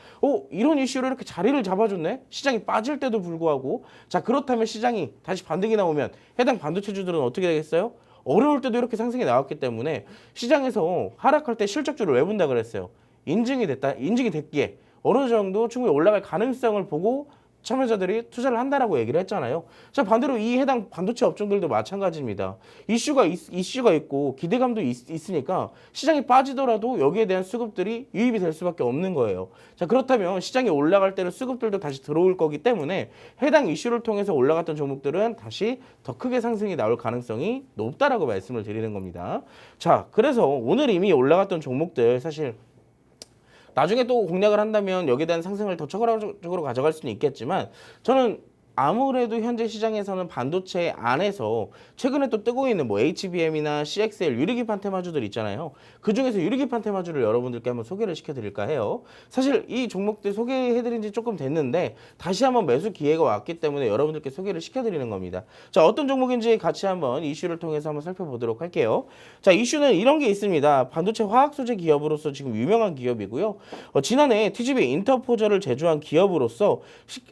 이런 이슈로 이렇게 자리를 잡아줬네? 시장이 빠질 때도 불구하고. 자, 그렇다면 시장이 다시 반등이 나오면 해당 반도체주들은 어떻게 되겠어요? 어려울 때도 이렇게 상승이 나왔기 때문에 시장에서 하락할 때 실적주를 왜 본다 그랬어요? 인증이 됐기에 어느 정도 충분히 올라갈 가능성을 보고 참여자들이 투자를 한다라고 얘기를 했잖아요. 자, 반대로 이 해당 반도체 업종들도 마찬가지입니다. 이슈가 있고 기대감도 있으니까 시장이 빠지더라도 여기에 대한 수급들이 유입이 될 수밖에 없는 거예요. 자, 그렇다면 시장이 올라갈 때는 수급들도 다시 들어올 거기 때문에 해당 이슈를 통해서 올라갔던 종목들은 다시 더 크게 상승이 나올 가능성이 높다라고 말씀을 드리는 겁니다. 자, 그래서 오늘 이미 올라갔던 종목들 사실 나중에 또 공략을 한다면 여기에 대한 상승을 더 추가적으로 가져갈 수는 있겠지만 저는 아무래도 현재 시장에서는 반도체 안에서 최근에 또 뜨고 있는 뭐 HBM이나 CXL 유리기판 테마주들 있잖아요. 그 중에서 유리기판 테마주를 여러분들께 한번 소개를 시켜드릴까 해요. 사실 이 종목들 소개해드린 지 조금 됐는데 다시 한번 매수 기회가 왔기 때문에 여러분들께 소개를 시켜드리는 겁니다. 자, 어떤 종목인지 같이 한번 이슈를 통해서 한번 살펴보도록 할게요. 자, 이슈는 이런 게 있습니다. 반도체 화학 소재 기업으로서 지금 유명한 기업이고요. 지난해 TGV 인터포저를 제조한 기업으로서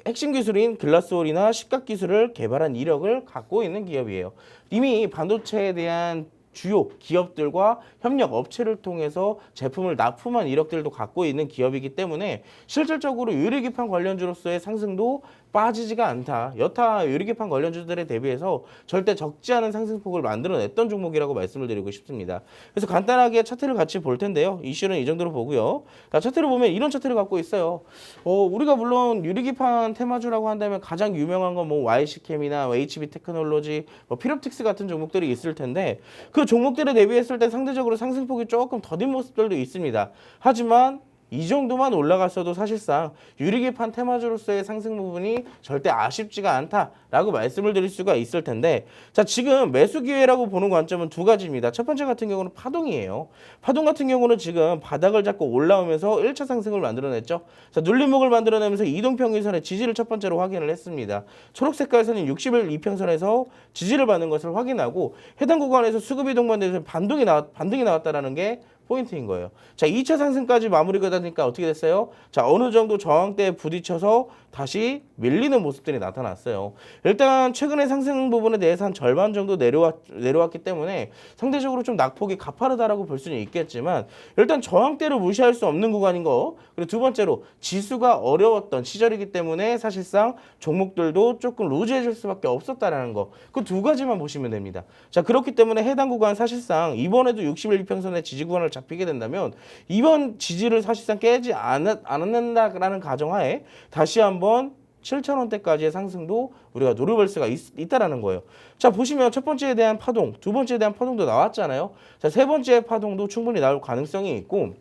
핵심 기술인 글라스홀이 나 식각 기술을 개발한 이력을 갖고 있는 기업이에요. 이미 반도체에 대한 주요 기업들과 협력 업체를 통해서 제품을 납품한 이력들도 갖고 있는 기업이기 때문에 실질적으로 유리기판 관련주로서의 상승도 빠지지가 않다. 여타 유리기판 관련주들에 대비해서 절대 적지 않은 상승폭을 만들어냈던 종목이라고 말씀을 드리고 싶습니다. 그래서 간단하게 차트를 같이 볼 텐데요. 이슈는 이 정도로 보고요. 자, 차트를 보면 이런 차트를 갖고 있어요. 우리가 물론 유리기판 테마주라고 한다면 가장 유명한 건 뭐 YC캠이나 HB 테크놀로지, 뭐 피롭틱스 같은 종목들이 있을 텐데 그 종목들에 대비했을 때 상대적으로 상승폭이 조금 더딘 모습들도 있습니다. 하지만 이 정도만 올라갔어도 사실상 유리기판 테마주로서의 상승 부분이 절대 아쉽지가 않다라고 말씀을 드릴 수가 있을 텐데, 자, 지금 매수 기회라고 보는 관점은 두 가지입니다. 첫 번째 같은 경우는 파동이에요. 파동 같은 경우는 지금 바닥을 잡고 올라오면서 1차 상승을 만들어냈죠. 자, 눌림목을 만들어내면서 이동평균선의 지지를 첫 번째로 확인을 했습니다. 초록 색깔 선인 60일 이평선에서 지지를 받는 것을 확인하고 해당 구간에서 수급 이동만 돼서 반등이 나왔다라는 게 포인트인 거예요. 자, 2차 상승까지 마무리가 되니까 어떻게 됐어요? 자, 어느 정도 저항대에 부딪혀서 다시 밀리는 모습들이 나타났어요. 일단 최근의 상승 부분에 대해서 한 절반 정도 내려왔기 때문에 상대적으로 좀 낙폭이 가파르다라고 볼 수는 있겠지만 일단 저항대를 무시할 수 없는 구간인 거, 그리고 두 번째로 지수가 어려웠던 시절이기 때문에 사실상 종목들도 조금 루즈해질 수밖에 없었다라는 거, 그 두 가지만 보시면 됩니다. 자, 그렇기 때문에 해당 구간 사실상 이번에도 60일 이평선의 지지 구간을 잡히게 된다면 이번 지지를 사실상 깨지 않는다라는 가정하에 다시 한번 7,000원대까지의 상승도 우리가 노려볼 수가 있다라는 거예요. 자, 보시면 첫 번째에 대한 파동, 두 번째에 대한 파동도 나왔잖아요. 자, 세 번째 파동도 충분히 나올 가능성이 있고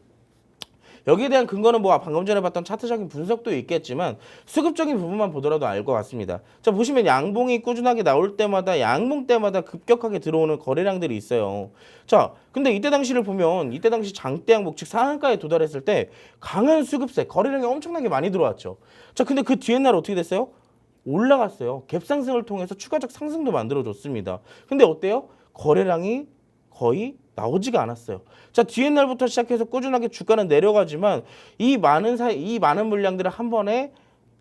여기에 대한 근거는 뭐 방금 전에 봤던 차트적인 분석도 있겠지만 수급적인 부분만 보더라도 알 것 같습니다. 자, 보시면 양봉이 꾸준하게 나올 때마다 양봉 때마다 급격하게 들어오는 거래량들이 있어요. 자, 근데 이때 당시를 보면 이때 당시 장대 양봉 즉 상한가에 도달했을 때 강한 수급세 거래량이 엄청나게 많이 들어왔죠. 자, 근데 그 뒤에 날 어떻게 됐어요? 올라갔어요. 갭 상승을 통해서 추가적 상승도 만들어줬습니다. 근데 어때요? 거래량이 거의 나오지가 않았어요. 자, 뒤에 날부터 시작해서 꾸준하게 주가는 내려가지만 이 많은 물량들을 한 번에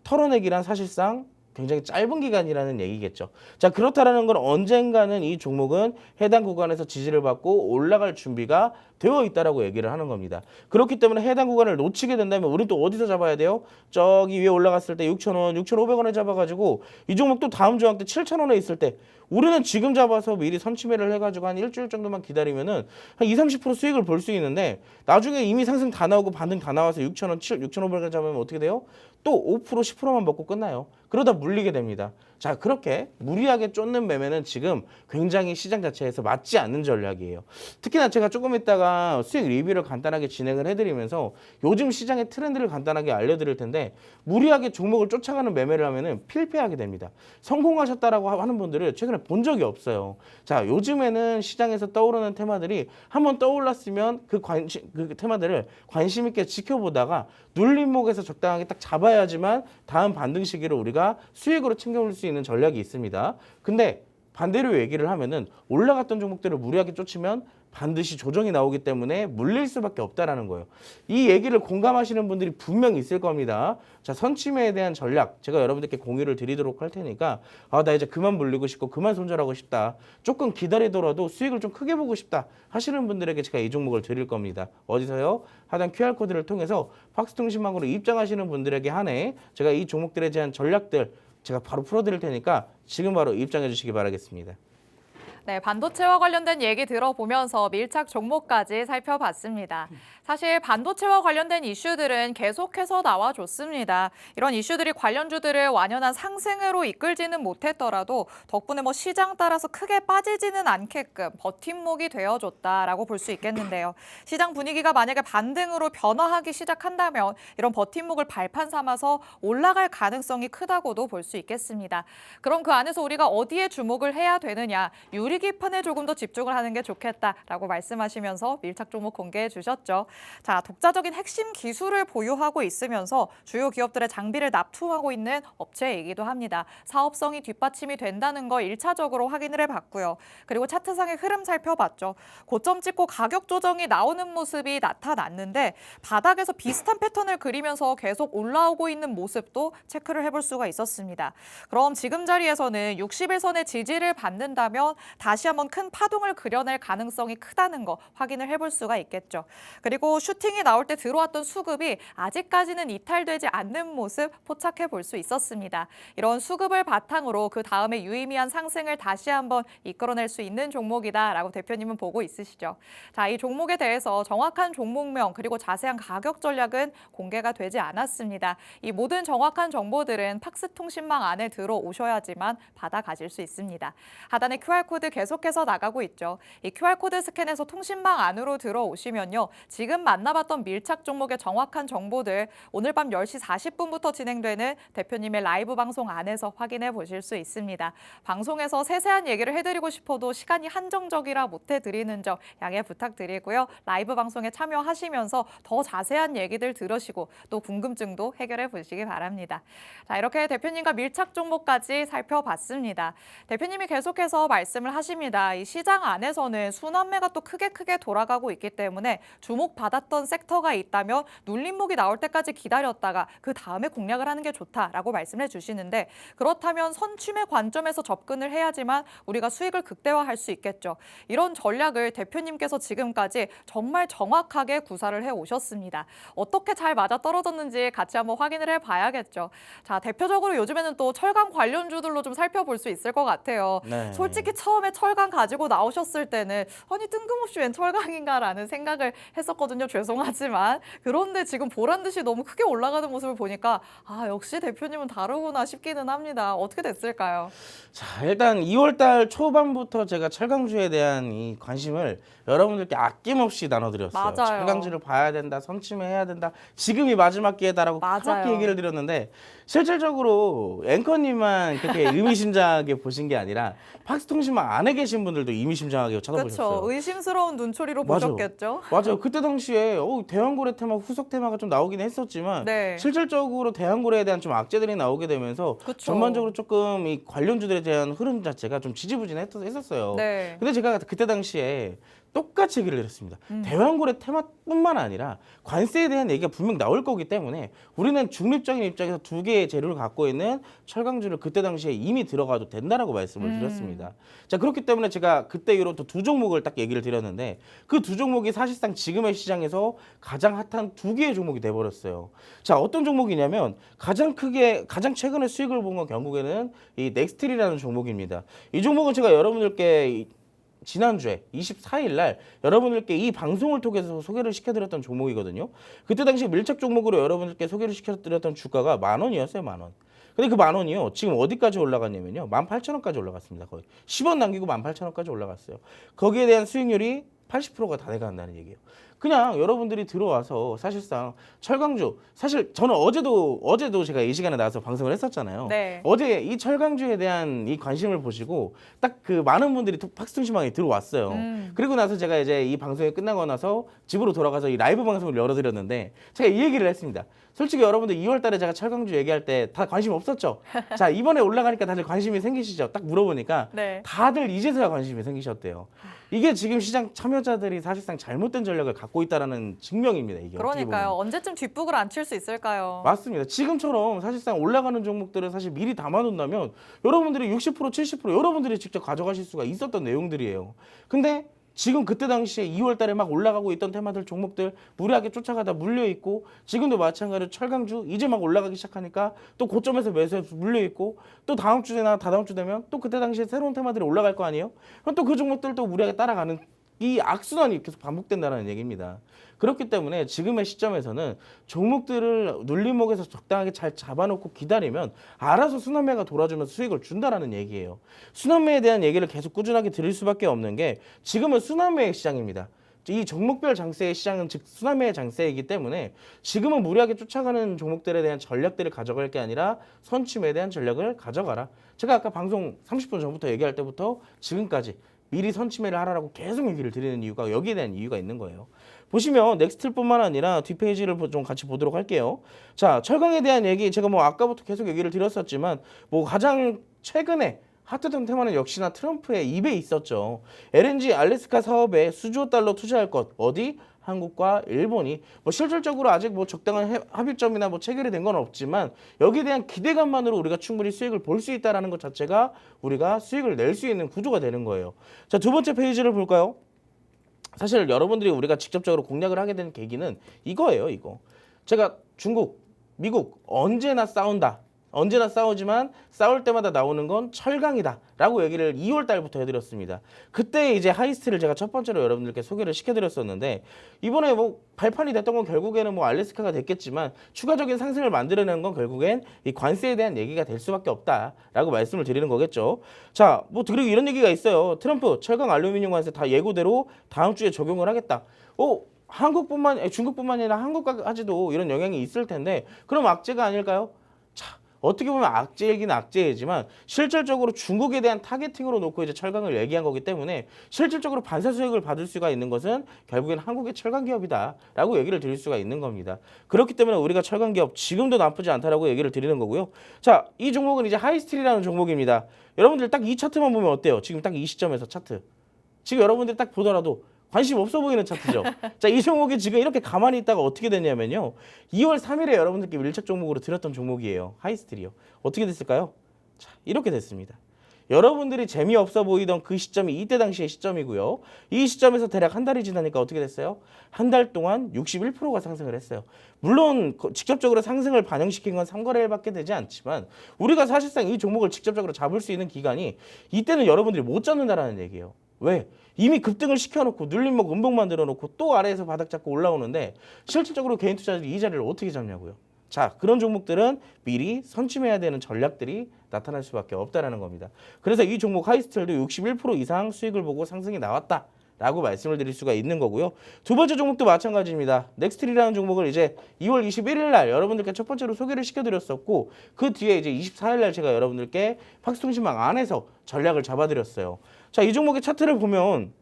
털어내기란 사실상 굉장히 짧은 기간이라는 얘기겠죠. 자, 그렇다라는 건 언젠가는 이 종목은 해당 구간에서 지지를 받고 올라갈 준비가 되어 있다라고 얘기를 하는 겁니다. 그렇기 때문에 해당 구간을 놓치게 된다면 우리 또 어디서 잡아야 돼요? 저기 위에 올라갔을 때 6,000원, 6,500원에 잡아가지고 이 종목 또 다음 저항 때 7,000원에 있을 때 우리는 지금 잡아서 미리 선취매를 해가지고 한 일주일 정도만 기다리면은 한 20-30% 수익을 볼 수 있는데 나중에 이미 상승 다 나오고 반등 다 나와서 6,000원, 6,500원 잡으면 어떻게 돼요? 또 5%, 10%만 먹고 끝나요. 그러다 물리게 됩니다. 자, 그렇게 무리하게 쫓는 매매는 지금 굉장히 시장 자체에서 맞지 않는 전략이에요. 특히나 제가 조금 있다가 수익 리뷰를 간단하게 진행을 해드리면서 요즘 시장의 트렌드를 간단하게 알려드릴 텐데 무리하게 종목을 쫓아가는 매매를 하면은 필패하게 됩니다. 성공하셨다라고 하는 분들을 최근에 본 적이 없어요. 자, 요즘에는 시장에서 떠오르는 테마들이 한번 떠올랐으면 그 테마들을 관심 있게 지켜보다가 눌림목에서 적당하게 딱 잡아야지만 다음 반등 시기를 우리가 수익으로 챙겨올 수 있는 전략이 있습니다. 근데 반대로 얘기를 하면은 올라갔던 종목들을 무리하게 쫓으면 반드시 조정이 나오기 때문에 물릴 수밖에 없다라는 거예요. 이 얘기를 공감하시는 분들이 분명히 있을 겁니다. 자, 선취매에 대한 전략 제가 여러분들께 공유를 드리도록 할 테니까 나 이제 그만 물리고 싶고 그만 손절하고 싶다. 조금 기다리더라도 수익을 좀 크게 보고 싶다 하시는 분들에게 제가 이 종목을 드릴 겁니다. 어디서요? 하단 QR코드를 통해서 팍스통신망으로 입장하시는 분들에게 한해 제가 이 종목들에 대한 전략들 제가 바로 풀어드릴 테니까 지금 바로 입장해 주시기 바라겠습니다. 네, 반도체와 관련된 얘기 들어보면서 밀착 종목까지 살펴봤습니다. 사실 반도체와 관련된 이슈들은 계속해서 나와줬습니다. 이런 이슈들이 관련주들을 완연한 상승으로 이끌지는 못했더라도 덕분에 시장 따라서 크게 빠지지는 않게끔 버팀목이 되어줬다라고 볼 수 있겠는데요. 시장 분위기가 만약에 반등으로 변화하기 시작한다면 이런 버팀목을 발판 삼아서 올라갈 가능성이 크다고도 볼 수 있겠습니다. 그럼 그 안에서 우리가 어디에 주목을 해야 되느냐? 유리기판에 조금 더 집중을 하는 게 좋겠다라고 말씀하시면서 밀착 종목 공개해 주셨죠. 자, 독자적인 핵심 기술을 보유하고 있으면서 주요 기업들의 장비를 납품하고 있는 업체이기도 합니다. 사업성이 뒷받침이 된다는 거 1차적으로 확인을 해봤고요. 그리고 차트상의 흐름 살펴봤죠. 고점 찍고 가격 조정이 나오는 모습이 나타났는데 바닥에서 비슷한 패턴을 그리면서 계속 올라오고 있는 모습도 체크를 해볼 수가 있었습니다. 그럼 지금 자리에서는 60일선의 지지를 받는다면 다시 한번 큰 파동을 그려낼 가능성이 크다는 거 확인을 해볼 수가 있겠죠. 그리고 슈팅이 나올 때 들어왔던 수급이 아직까지는 이탈되지 않는 모습 포착해 볼 수 있었습니다. 이런 수급을 바탕으로 그 다음에 유의미한 상승을 다시 한번 이끌어낼 수 있는 종목이다라고 대표님은 보고 있으시죠. 자, 이 종목에 대해서 정확한 종목명 그리고 자세한 가격 전략은 공개가 되지 않았습니다. 이 모든 정확한 정보들은 팍스통신망 안에 들어오셔야지만 받아가실 수 있습니다. 하단에 QR코드 계속해서 나가고 있죠. 이 QR코드 스캔해서 통신망 안으로 들어오시면요. 지금 만나봤던 밀착 종목의 정확한 정보들 오늘 밤 10시 40분부터 진행되는 대표님의 라이브 방송 안에서 확인해 보실 수 있습니다. 방송에서 세세한 얘기를 해드리고 싶어도 시간이 한정적이라 못해드리는 점 양해 부탁드리고요. 라이브 방송에 참여하시면서 더 자세한 얘기들 들으시고 또 궁금증도 해결해 보시기 바랍니다. 자, 이렇게 대표님과 밀착 종목까지 살펴봤습니다. 대표님이 계속해서 말씀을 하십니다. 이 시장 안에서는 순환매가 또 크게 돌아가고 있기 때문에 주목받았던 섹터가 있다면 눌림목이 나올 때까지 기다렸다가 그 다음에 공략을 하는 게 좋다라고 말씀해 주시는데 그렇다면 선취매 관점에서 접근을 해야지만 우리가 수익을 극대화할 수 있겠죠. 이런 전략을 대표님께서 지금까지 정말 정확하게 구사를 해 오셨습니다. 어떻게 잘 맞아떨어졌는지 같이 한번 확인을 해봐야겠죠. 자, 대표적으로 요즘에는 또 철강 관련주들로 좀 살펴볼 수 있을 것 같아요. 네. 솔직히 처음에 철강 가지고 나오셨을 때는 아니 뜬금없이 웬 철강인가라는 생각을 했었거든요. 죄송하지만. 그런데 지금 보란 듯이 너무 크게 올라가는 모습을 보니까 아 역시 대표님은 다르구나 싶기는 합니다. 어떻게 됐을까요? 자, 일단 2월 달 초반부터 제가 철강주에 대한 이 관심을 여러분들께 아낌없이 나눠드렸어요. 맞아요. 철강주를 봐야 된다, 선침해야 된다, 지금이 마지막 기회다라고 그렇게 맞아요. 얘기를 드렸는데 실질적으로 앵커님만 그렇게 의미심장하게 보신 게 아니라 팍스통신망 안에 계신 분들도 의미심장하게 쳐다보셨어요. 그렇죠. 의심스러운 눈초리로 맞아. 보셨겠죠? 맞아요. 그때 당시에 대왕고래 테마, 후속 테마가 좀 나오긴 했었지만 네. 실질적으로 대왕고래에 대한 좀 악재들이 나오게 되면서 그쵸. 전반적으로 조금 이 관련주들에 대한 흐름 자체가 좀 지지부진했었어요. 네. 근데 제가 그때 당시에 똑같이 얘기를 드렸습니다. 대왕고래 테마뿐만 아니라 관세에 대한 얘기가 분명 나올 거기 때문에 우리는 중립적인 입장에서 두 개의 재료를 갖고 있는 철강주를 그때 당시에 이미 들어가도 된다라고 말씀을 드렸습니다. 자, 그렇기 때문에 제가 그때 이후로 또 두 종목을 딱 얘기를 드렸는데 그 두 종목이 사실상 지금의 시장에서 가장 핫한 두 개의 종목이 돼버렸어요. 자, 어떤 종목이냐면 가장 최근에 수익을 본 건 결국에는 이 넥스트리라는 종목입니다. 이 종목은 제가 여러분들께 지난주에 24일 날 여러분들께 이 방송을 통해서 소개를 시켜드렸던 종목이거든요. 그때 당시 밀착 종목으로 여러분들께 소개를 시켜드렸던 주가가 10,000원이었어요. 10,000원. 근데 그 10,000원이요. 지금 어디까지 올라갔냐면요. 18,000원까지 올라갔습니다. 거의 10원 남기고 18,000원까지 올라갔어요. 거기에 대한 수익률이 80%가 다 돼간다는 얘기예요. 그냥 여러분들이 들어와서 사실상 철강주, 사실 저는 어제도 제가 이 시간에 나와서 방송을 했었잖아요. 네. 어제 이 철강주에 대한 이 관심을 보시고 딱 그 많은 분들이 팍스통신망에 들어왔어요. 그리고 나서 제가 이제 이 방송이 끝나고 나서 집으로 돌아가서 이 라이브 방송을 열어드렸는데 제가 이 얘기를 했습니다. 솔직히 여러분들 2월 달에 제가 철강주 얘기할 때 다 관심 없었죠? 자, 이번에 올라가니까 다들 관심이 생기시죠? 딱 물어보니까 네. 다들 이제서야 관심이 생기셨대요. 이게 지금 시장 참여자들이 사실상 잘못된 전략을 갖고 있다라는 증명입니다. 이게 어떻게 그러니까요. 보면. 언제쯤 뒷북을 안 칠 수 있을까요? 맞습니다. 지금처럼 사실상 올라가는 종목들을 사실 미리 담아놓는다면 여러분들이 60% 70% 여러분들이 직접 가져가실 수가 있었던 내용들이에요. 근데 지금 그때 당시에 2월 달에 막 올라가고 있던 테마들 종목들 무리하게 쫓아가다 물려있고 지금도 마찬가지로 철강주 이제 막 올라가기 시작하니까 또 고점에서 매수해서 물려있고 또 다음 주나 다다음 주 되면 또 그때 당시에 새로운 테마들이 올라갈 거 아니에요? 그럼 또 그 종목들 또 무리하게 따라가는 이 악순환이 계속 반복된다는 얘기입니다. 그렇기 때문에 지금의 시점에서는 종목들을 눌림목에서 적당하게 잘 잡아놓고 기다리면 알아서 순환매가 돌아주면서 수익을 준다라는 얘기예요. 순환매에 대한 얘기를 계속 꾸준하게 드릴 수밖에 없는 게 지금은 순환매의 시장입니다. 이 종목별 장세의 시장은 즉 순환매의 장세이기 때문에 지금은 무리하게 쫓아가는 종목들에 대한 전략들을 가져갈 게 아니라 선침에 대한 전략을 가져가라. 제가 아까 방송 30분 전부터 얘기할 때부터 지금까지 미리 선침해를 하라고 계속 얘기를 드리는 이유가 여기에 대한 이유가 있는 거예요. 보시면 넥스트뿐만 아니라 뒷페이지를 좀 같이 보도록 할게요. 자, 철강에 대한 얘기 제가 뭐 아까부터 계속 얘기를 드렸었지만 뭐 가장 최근에 핫했던 테마는 역시나 트럼프의 입에 있었죠. LNG 알래스카 사업에 수조 달러 투자할 것 어디? 한국과 일본이 뭐 실질적으로 아직 뭐 적당한 합의점이나 뭐 체결이 된 건 없지만 여기에 대한 기대감만으로 우리가 충분히 수익을 볼 수 있다라는 것 자체가 우리가 수익을 낼 수 있는 구조가 되는 거예요. 자, 두 번째 페이지를 볼까요? 사실 여러분들이 우리가 직접적으로 공략을 하게 된 계기는 이거예요, 이거. 제가 중국, 미국 언제나 싸운다. 언제나 싸우지만 싸울 때마다 나오는 건 철강이다 라고 얘기를 2월 달부터 해드렸습니다. 그때 이제 하이스트를 제가 첫 번째로 여러분들께 소개를 시켜드렸었는데 이번에 뭐 발판이 됐던 건 결국에는 뭐 알래스카가 됐겠지만 추가적인 상승을 만들어내는 건 결국엔 이 관세에 대한 얘기가 될 수밖에 없다라고 말씀을 드리는 거겠죠. 자, 뭐 그리고 이런 얘기가 있어요. 트럼프 철강 알루미늄 관세 다 예고대로 다음 주에 적용을 하겠다. 중국뿐만 아니라 한국까지도 이런 영향이 있을 텐데 그럼 악재가 아닐까요? 자, 어떻게 보면 악재이긴 악재이지만 실질적으로 중국에 대한 타겟팅으로 놓고 이제 철강을 얘기한 거기 때문에 실질적으로 반사 수익을 받을 수가 있는 것은 결국엔 한국의 철강 기업이다라고 얘기를 드릴 수가 있는 겁니다. 그렇기 때문에 우리가 철강 기업 지금도 나쁘지 않다라고 얘기를 드리는 거고요. 자, 이 종목은 이제 하이스틸이라는 종목입니다. 여러분들 딱 이 차트만 보면 어때요? 지금 딱 이 시점에서 차트. 지금 여러분들 딱 보더라도 관심 없어 보이는 차트죠. 자, 이 종목이 지금 이렇게 가만히 있다가 어떻게 됐냐면요. 2월 3일에 여러분들께 밀착 종목으로 드렸던 종목이에요. 하이스틸이요. 어떻게 됐을까요? 자, 이렇게 됐습니다. 여러분들이 재미없어 보이던 그 시점이 이때 당시의 시점이고요. 이 시점에서 대략 한 달이 지나니까 어떻게 됐어요? 한 달 동안 61%가 상승을 했어요. 물론 직접적으로 상승을 반영시킨 건 3거래일밖에 되지 않지만 우리가 사실상 이 종목을 직접적으로 잡을 수 있는 기간이 이때는 여러분들이 못 잡는다라는 얘기예요. 왜? 이미 급등을 시켜놓고 눌림목 음봉 만들어놓고 또 아래에서 바닥 잡고 올라오는데 실질적으로 개인 투자자들이 이 자리를 어떻게 잡냐고요. 자, 그런 종목들은 미리 선침해야 되는 전략들이 나타날 수밖에 없다라는 겁니다. 그래서 이 종목 하이스텔도 61% 이상 수익을 보고 상승이 나왔다. 라고 말씀을 드릴 수가 있는 거고요. 두 번째 종목도 마찬가지입니다. 넥스트리라는 종목을 이제 2월 21일 날 여러분들께 첫 번째로 소개를 시켜드렸었고 그 뒤에 이제 24일 날 제가 여러분들께 팍스통신망 안에서 전략을 잡아드렸어요. 자, 이 종목의 차트를 보면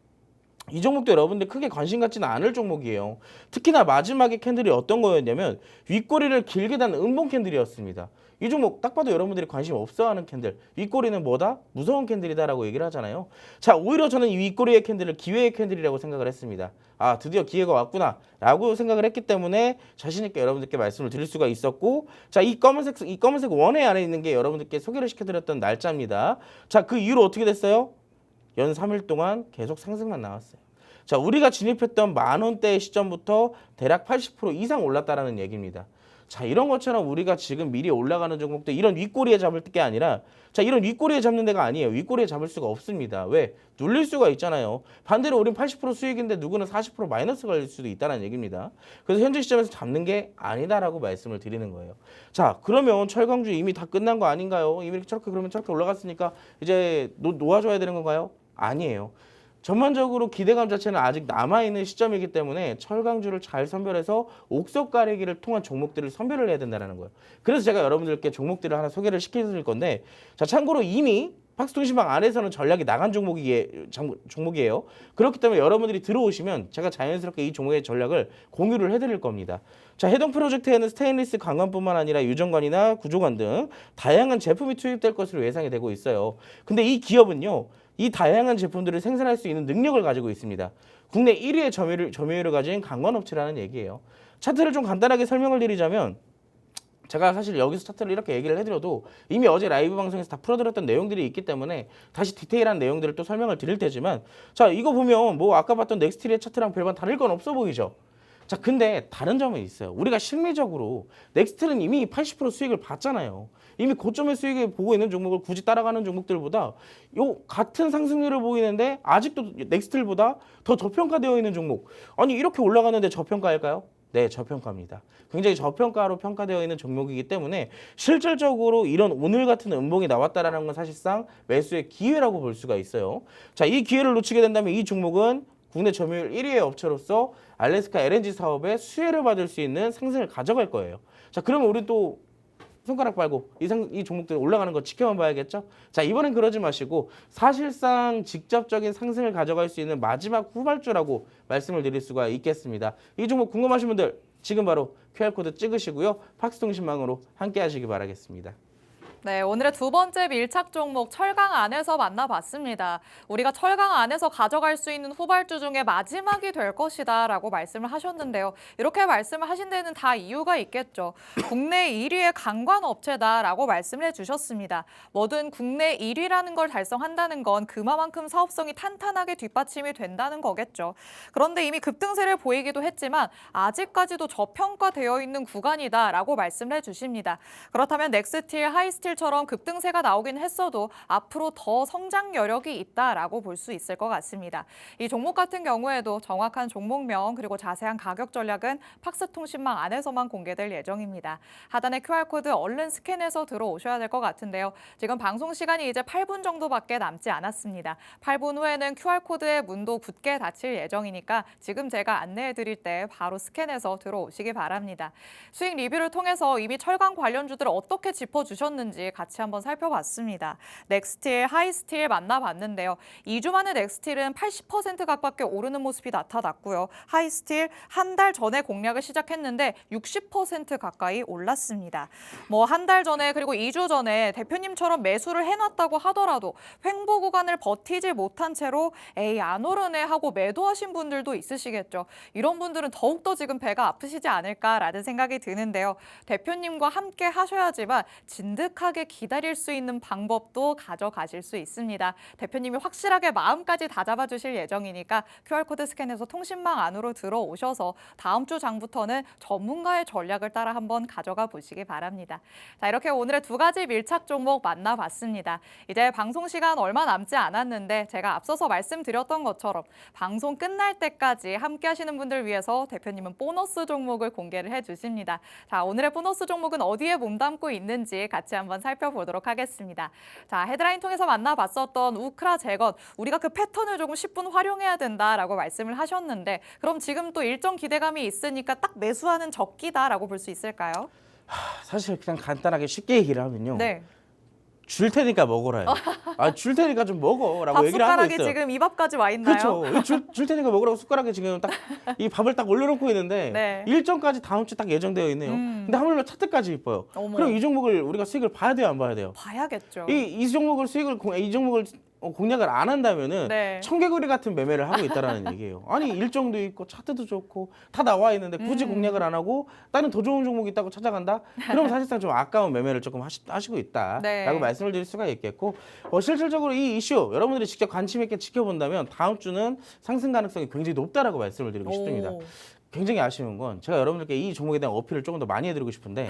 이 종목도 여러분들 크게 관심 갖지는 않을 종목이에요. 특히나 마지막에 캔들이 어떤 거였냐면 윗꼬리를 길게 단 음봉 캔들이었습니다. 이 종목 딱 봐도 여러분들이 관심 없어하는 캔들. 윗꼬리는 뭐다? 무서운 캔들이다라고 얘기를 하잖아요. 자, 오히려 저는 이 윗꼬리의 캔들을 기회의 캔들이라고 생각을 했습니다. 아, 드디어 기회가 왔구나 라고 생각을 했기 때문에 자신 있게 여러분들께 말씀을 드릴 수가 있었고, 자, 이 검은색 원의 안에 있는 게 여러분들께 소개를 시켜드렸던 날짜입니다. 자, 그 이후로 어떻게 됐어요? 연 3일 동안 계속 상승만 나왔어요. 자, 우리가 진입했던 10,000원대 시점부터 대략 80% 이상 올랐다라는 얘기입니다. 자, 이런 것처럼 우리가 지금 미리 올라가는 종목도 이런 윗꼬리에 잡을 게 아니라, 자, 이런 윗꼬리에 잡는 데가 아니에요. 윗꼬리에 잡을 수가 없습니다. 왜? 눌릴 수가 있잖아요. 반대로 우린 80% 수익인데 누구는 40% 마이너스 걸릴 수도 있다는 얘기입니다. 그래서 현재 시점에서 잡는 게 아니다라고 말씀을 드리는 거예요. 자, 그러면 철강주 이미 다 끝난 거 아닌가요? 이미 저렇게 그러면 저렇게 올라갔으니까 이제 놓아줘야 되는 건가요? 아니에요. 전반적으로 기대감 자체는 아직 남아있는 시점이기 때문에 철강주를 잘 선별해서 옥석 가리기를 통한 종목들을 선별을 해야 된다는 거예요. 그래서 제가 여러분들께 종목들을 하나 소개를 시켜드릴 건데, 자, 참고로 이미 팍스통신망 안에서는 전략이 나간 종목이에요. 그렇기 때문에 여러분들이 들어오시면 제가 자연스럽게 이 종목의 전략을 공유를 해드릴 겁니다. 자, 해당 프로젝트에는 스테인리스 강관뿐만 아니라 유정관이나 구조관 등 다양한 제품이 투입될 것으로 예상이 되고 있어요. 근데 이 기업은요, 이 다양한 제품들을 생산할 수 있는 능력을 가지고 있습니다. 국내 1위의 점유율을 가진 강관업체라는 얘기예요. 차트를 좀 간단하게 설명을 드리자면, 제가 사실 여기서 차트를 이렇게 얘기를 해드려도 이미 어제 라이브 방송에서 다 풀어드렸던 내용들이 있기 때문에 다시 디테일한 내용들을 또 설명을 드릴 테지만, 자, 이거 보면 뭐 아까 봤던 넥스트리의 차트랑 별반 다를 건 없어 보이죠? 자, 근데 다른 점은 있어요. 우리가 심리적으로 넥스트는 이미 80% 수익을 봤잖아요. 이미 고점의 수익을 보고 있는 종목을 굳이 따라가는 종목들보다 요 같은 상승률을 보이는데 아직도 넥스트보다 더 저평가되어 있는 종목, 아니 이렇게 올라가는데 저평가일까요? 네, 저평가입니다. 굉장히 저평가로 평가되어 있는 종목이기 때문에 실질적으로 이런 오늘 같은 음봉이 나왔다라는 건 사실상 매수의 기회라고 볼 수가 있어요. 자, 이 기회를 놓치게 된다면 이 종목은 국내 점유율 1위의 업체로서 알래스카 LNG 사업에 수혜를 받을 수 있는 상승을 가져갈 거예요. 자, 그러면 우리 또 손가락 빨고 이 종목들 올라가는 거 지켜만 봐야겠죠? 자, 이번엔 그러지 마시고 사실상 직접적인 상승을 가져갈 수 있는 마지막 후발주라고 말씀을 드릴 수가 있겠습니다. 이 종목 궁금하신 분들 지금 바로 QR코드 찍으시고요. 팍스통신망으로 함께 하시기 바라겠습니다. 네, 오늘의 두 번째 밀착 종목 철강 안에서 만나봤습니다. 우리가 철강 안에서 가져갈 수 있는 후발주 중에 마지막이 될 것이다 라고 말씀을 하셨는데요. 이렇게 말씀을 하신 데는 다 이유가 있겠죠. 국내 1위의 강관업체다 라고 말씀을 해주셨습니다. 뭐든 국내 1위라는 걸 달성한다는 건 그만큼 사업성이 탄탄하게 뒷받침이 된다는 거겠죠. 그런데 이미 급등세를 보이기도 했지만 아직까지도 저평가되어 있는 구간이다 라고 말씀을 해주십니다. 그렇다면 넥스틸, 하이스틸 처럼 급등세가 나오긴 했어도 앞으로 더 성장 여력이 있다라고 볼 수 있을 것 같습니다. 이 종목 같은 경우에도 정확한 종목명 그리고 자세한 가격 전략은 팍스통신망 안에서만 공개될 예정입니다. 하단의 QR코드 얼른 스캔해서 들어오셔야 될 것 같은데요. 지금 방송 시간이 이제 8분 정도밖에 남지 않았습니다. 8분 후에는 QR코드의 문도 굳게 닫힐 예정이니까 지금 제가 안내해 드릴 때 바로 스캔해서 들어오시기 바랍니다. 수익 리뷰를 통해서 이미 철강 관련주들을 어떻게 짚어주셨는지 같이 한번 살펴봤습니다. 넥스틸, 하이스틸 만나봤는데요. 2주 만에 넥스틸은 80% 가깝게 오르는 모습이 나타났고요. 하이스틸 한 달 전에 공략을 시작했는데 60% 가까이 올랐습니다. 뭐 한 달 전에 그리고 2주 전에 대표님처럼 매수를 해놨다고 하더라도 횡보 구간을 버티지 못한 채로 에이 안 오르네 하고 매도하신 분들도 있으시겠죠. 이런 분들은 더욱더 지금 배가 아프시지 않을까라는 생각이 드는데요. 대표님과 함께 하셔야지만 진득하게 확실하게 기다릴 수 있는 방법도 가져가실 수 있습니다. 대표님이 확실하게 마음까지 다잡아 주실 예정이니까 QR코드 스캔해서 통신망 안으로 들어오셔서 다음 주 장부터는 전문가의 전략을 따라 한번 가져가 보시기 바랍니다. 자, 이렇게 오늘의 두 가지 밀착 종목 만나봤습니다. 이제 방송 시간 얼마 남지 않았는데 제가 앞서서 말씀드렸던 것처럼 방송 끝날 때까지 함께 하시는 분들 위해서 대표님은 보너스 종목을 공개를 해주십니다. 자, 오늘의 보너스 종목은 어디에 몸담고 있는지 같이 한번 살펴보도록 하겠습니다. 자, 헤드라인 통해서 만나봤었던 우크라 재건, 우리가 그 패턴을 조금 10분 활용해야 된다라고 말씀을 하셨는데 그럼 지금 또 일정 기대감이 있으니까 딱 매수하는 적기다라고 볼 수 있을까요? 사실 그냥 간단하게 쉽게 얘기를 하면요. 네. 줄 테니까 먹어라요. 줄 테니까 좀 먹어라고 얘기를 하고 밥숟가락이 있어요. 지금 입 앞까지 와 있나요? 그렇죠. 줄 테니까 먹으라고 숟가락에 지금 딱 이 밥을 딱 올려놓고 있는데 네. 일정까지 다음 주 딱 예정되어 있네요. 근데 하물며 차트까지 있어요. 어머. 그럼 이 종목을 우리가 수익을 봐야 돼요, 안 봐야 돼요? 봐야겠죠. 이 종목을 공략을 안 한다면은 네. 청개구리 같은 매매를 하고 있다라는 얘기예요. 아니 일정도 있고 차트도 좋고 다 나와 있는데 굳이 공략을 안 하고 다른 더 좋은 종목이 있다고 찾아간다? 그럼 사실상 좀 아까운 매매를 조금 하시고 있다라고 네. 말씀을 드릴 수가 있겠고 실질적으로 이 이슈 여러분들이 직접 관심 있게 지켜본다면 다음 주는 상승 가능성이 굉장히 높다라고 말씀을 드리고 싶습니다. 오. 굉장히 아쉬운 건 제가 여러분들께 이 종목에 대한 어필을 조금 더 많이 해드리고 싶은데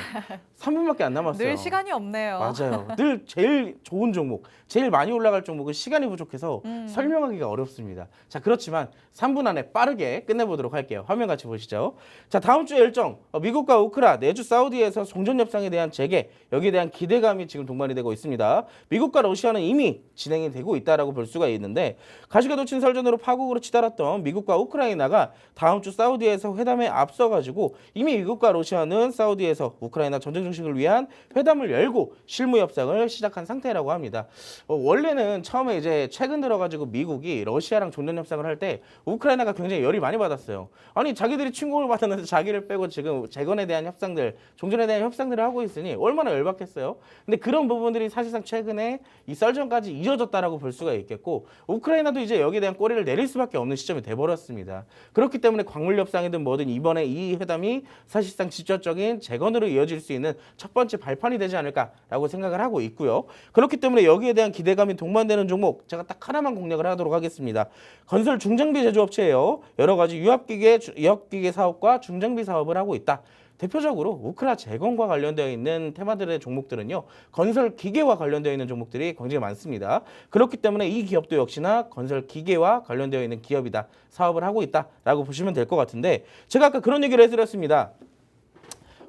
3분밖에 안 남았어요. 늘 시간이 없네요. 맞아요. 늘 제일 좋은 종목, 제일 많이 올라갈 종목은 시간이 부족해서 설명하기가 어렵습니다. 자, 그렇지만 3분 안에 빠르게 끝내보도록 할게요. 화면 같이 보시죠. 자, 다음 주의 일정, 미국과 우크라, 내주 사우디에서 종전 협상에 대한 재개, 여기에 대한 기대감이 지금 동반이 되고 있습니다. 미국과 러시아는 이미 진행이 되고 있다라고 볼 수가 있는데 가시가 돋친 설전으로 파국으로 치달았던 미국과 우크라이나가 다음 주 사우디에서 회담에 앞서가지고 이미 미국과 러시아는 사우디에서 우크라이나 전쟁 종식을 위한 회담을 열고 실무 협상을 시작한 상태라고 합니다. 원래는 처음에 이제 최근 들어가지고 미국이 러시아랑 종전 협상을 할 때 우크라이나가 굉장히 열이 많이 받았어요. 아니 자기들이 침공을 받았는데 자기를 빼고 지금 재건에 대한 협상들, 종전에 대한 협상들을 하고 있으니 얼마나 열받겠어요. 근데 그런 부분들이 사실상 최근에 이 썰전까지 이어졌다라고 볼 수가 있겠고 우크라이나도 이제 여기에 대한 꼬리를 내릴 수밖에 없는 시점이 돼버렸습니다. 그렇기 때문에 광물 협상이든 뭐든 이번에 이 회담이 사실상 직접적인 재건으로 이어질 수 있는 첫 번째 발판이 되지 않을까라고 생각을 하고 있고요. 그렇기 때문에 여기에 대한 기대감이 동반되는 종목 제가 딱 하나만 공략을 하도록 하겠습니다. 건설 중장비 제조업체예요. 여러 가지 유압기계 사업과 중장비 사업을 하고 있다. 대표적으로 우크라 재건과 관련되어 있는 테마들의 종목들은요. 건설 기계와 관련되어 있는 종목들이 굉장히 많습니다. 그렇기 때문에 이 기업도 역시나 건설 기계와 관련되어 있는 기업이다. 사업을 하고 있다라고 보시면 될 것 같은데 제가 아까 그런 얘기를 해드렸습니다.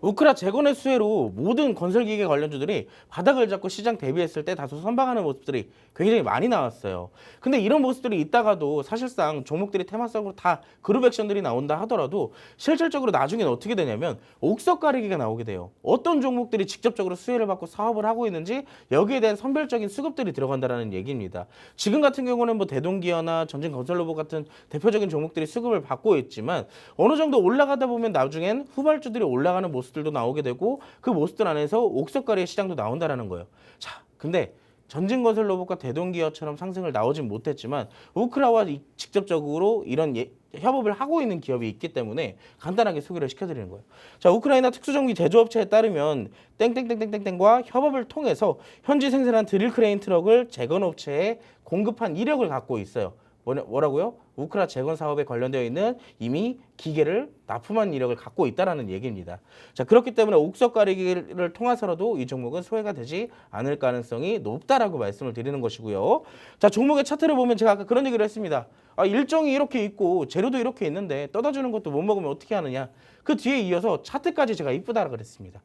우크라 재건의 수혜로 모든 건설기계 관련주들이 바닥을 잡고 시장 대비했을 때 다소 선방하는 모습들이 굉장히 많이 나왔어요. 근데 이런 모습들이 있다가도 사실상 종목들이 테마성으로 다 그룹 액션들이 나온다 하더라도 실질적으로 나중에는 어떻게 되냐면 옥석 가리기가 나오게 돼요. 어떤 종목들이 직접적으로 수혜를 받고 사업을 하고 있는지 여기에 대한 선별적인 수급들이 들어간다는 얘기입니다. 지금 같은 경우는 뭐 대동기어나 전진건설로봇 같은 대표적인 종목들이 수급을 받고 있지만 어느 정도 올라가다 보면 나중엔 후발주들이 올라가는 모습들도 나오게 되고 그 모습들 안에서 옥석가리의 시장도 나온다라는 거예요. 자, 근데 전진건설로봇과 대동기어처럼 상승을 나오진 못했지만 우크라와 직접적으로 이런 협업을 하고 있는 기업이 있기 때문에 간단하게 소개를 시켜드리는 거예요. 자, 우크라이나 특수전기 제조업체에 따르면 땡땡땡땡땡과 협업을 통해서 현지 생산한 드릴 크레인 트럭을 재건업체에 공급한 이력을 갖고 있어요. 뭐라고요? 우크라 재건 사업에 관련되어 있는 이미 기계를 납품한 이력을 갖고 있다라는 얘기입니다. 자, 그렇기 때문에 옥석 가리기를 통해서라도 이 종목은 소외가 되지 않을 가능성이 높다라고 말씀을 드리는 것이고요. 자, 종목의 차트를 보면 제가 아까 그런 얘기를 했습니다. 일정이 이렇게 있고 재료도 이렇게 있는데 떠다주는 것도 못 먹으면 어떻게 하느냐. 그 뒤에 이어서 차트까지 제가 이쁘다라고 그랬습니다.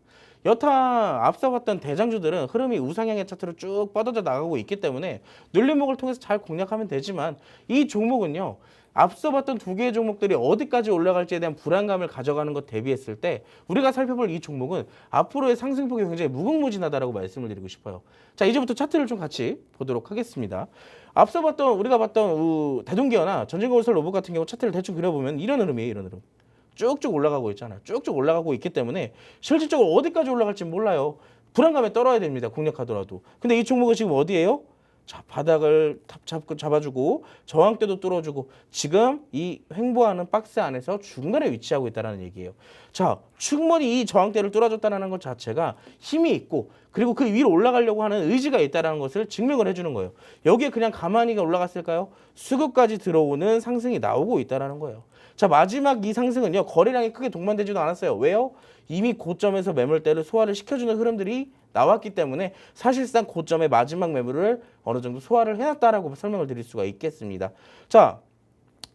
여타 앞서 봤던 대장주들은 흐름이 우상향의 차트로 쭉 뻗어져 나가고 있기 때문에 눌림목을 통해서 잘 공략하면 되지만 이 종목은요. 앞서 봤던 두 개의 종목들이 어디까지 올라갈지에 대한 불안감을 가져가는 것 대비했을 때 우리가 살펴볼 이 종목은 앞으로의 상승폭이 굉장히 무궁무진하다라고 말씀을 드리고 싶어요. 자, 이제부터 차트를 좀 같이 보도록 하겠습니다. 앞서 우리가 봤던 대동기어나 전진건설로봇 같은 경우 차트를 대충 그려보면 이런 흐름이에요. 이런 흐름. 쭉쭉 올라가고 있잖아요. 쭉쭉 올라가고 있기 때문에 실질적으로 어디까지 올라갈지 몰라요. 불안감에 떨어야 됩니다. 공략하더라도. 근데 이 종목은 지금 어디예요? 자, 바닥을 잡아주고 저항대도 뚫어주고 지금 이 횡보하는 박스 안에서 중간에 위치하고 있다는 얘기예요. 자, 충분히 이 저항대를 뚫어줬다는 것 자체가 힘이 있고 그리고 그 위로 올라가려고 하는 의지가 있다는 것을 증명을 해주는 거예요. 여기에 그냥 가만히가 올라갔을까요? 수급까지 들어오는 상승이 나오고 있다는 거예요. 자, 마지막 이 상승은요. 거래량이 크게 동반되지도 않았어요. 왜요? 이미 고점에서 매물대를 소화를 시켜주는 흐름들이 나왔기 때문에 사실상 고점의 마지막 매물을 어느 정도 소화를 해놨다라고 설명을 드릴 수가 있겠습니다. 자,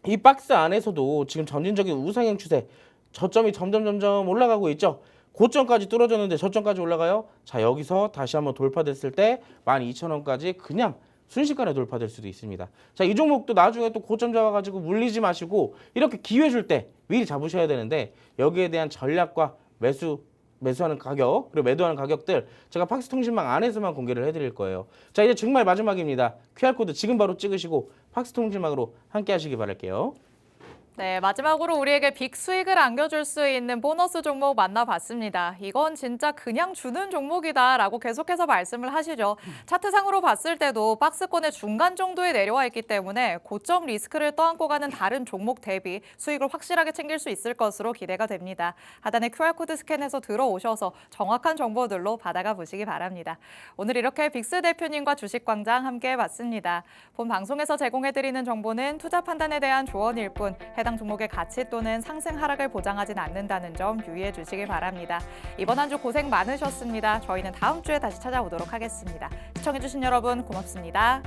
이 박스 안에서도 지금 점진적인 우상향 추세, 저점이 점점 올라가고 있죠. 고점까지 뚫어졌는데 저점까지 올라가요. 자, 여기서 다시 한번 돌파됐을 때 12,000원까지 그냥 순식간에 돌파될 수도 있습니다. 자, 이 종목도 나중에 또 고점 잡아가지고 물리지 마시고 이렇게 기회 줄 때 미리 잡으셔야 되는데 여기에 대한 전략과 매수하는 가격 그리고 매도하는 가격들 제가 팍스통신망 안에서만 공개를 해드릴 거예요. 자, 이제 정말 마지막입니다. QR코드 지금 바로 찍으시고 팍스통신망으로 함께 하시기 바랄게요. 네, 마지막으로 우리에게 빅 수익을 안겨줄 수 있는 보너스 종목 만나봤습니다. 이건 진짜 그냥 주는 종목이다라고 계속해서 말씀을 하시죠. 차트상으로 봤을 때도 박스권의 중간 정도에 내려와 있기 때문에 고점 리스크를 떠안고 가는 다른 종목 대비 수익을 확실하게 챙길 수 있을 것으로 기대가 됩니다. 하단에 QR코드 스캔해서 들어오셔서 정확한 정보들로 받아가 보시기 바랍니다. 오늘 이렇게 빅스 대표님과 주식광장 함께 해봤습니다. 본 방송에서 제공해드리는 정보는 투자 판단에 대한 조언일 뿐 해당 종목의 가치 또는 상승 하락을 보장하진 않는다는 점 유의해 주시기 바랍니다. 이번 한 주 고생 많으셨습니다. 저희는 다음 주에 다시 찾아오도록 하겠습니다. 시청해주신 여러분 고맙습니다.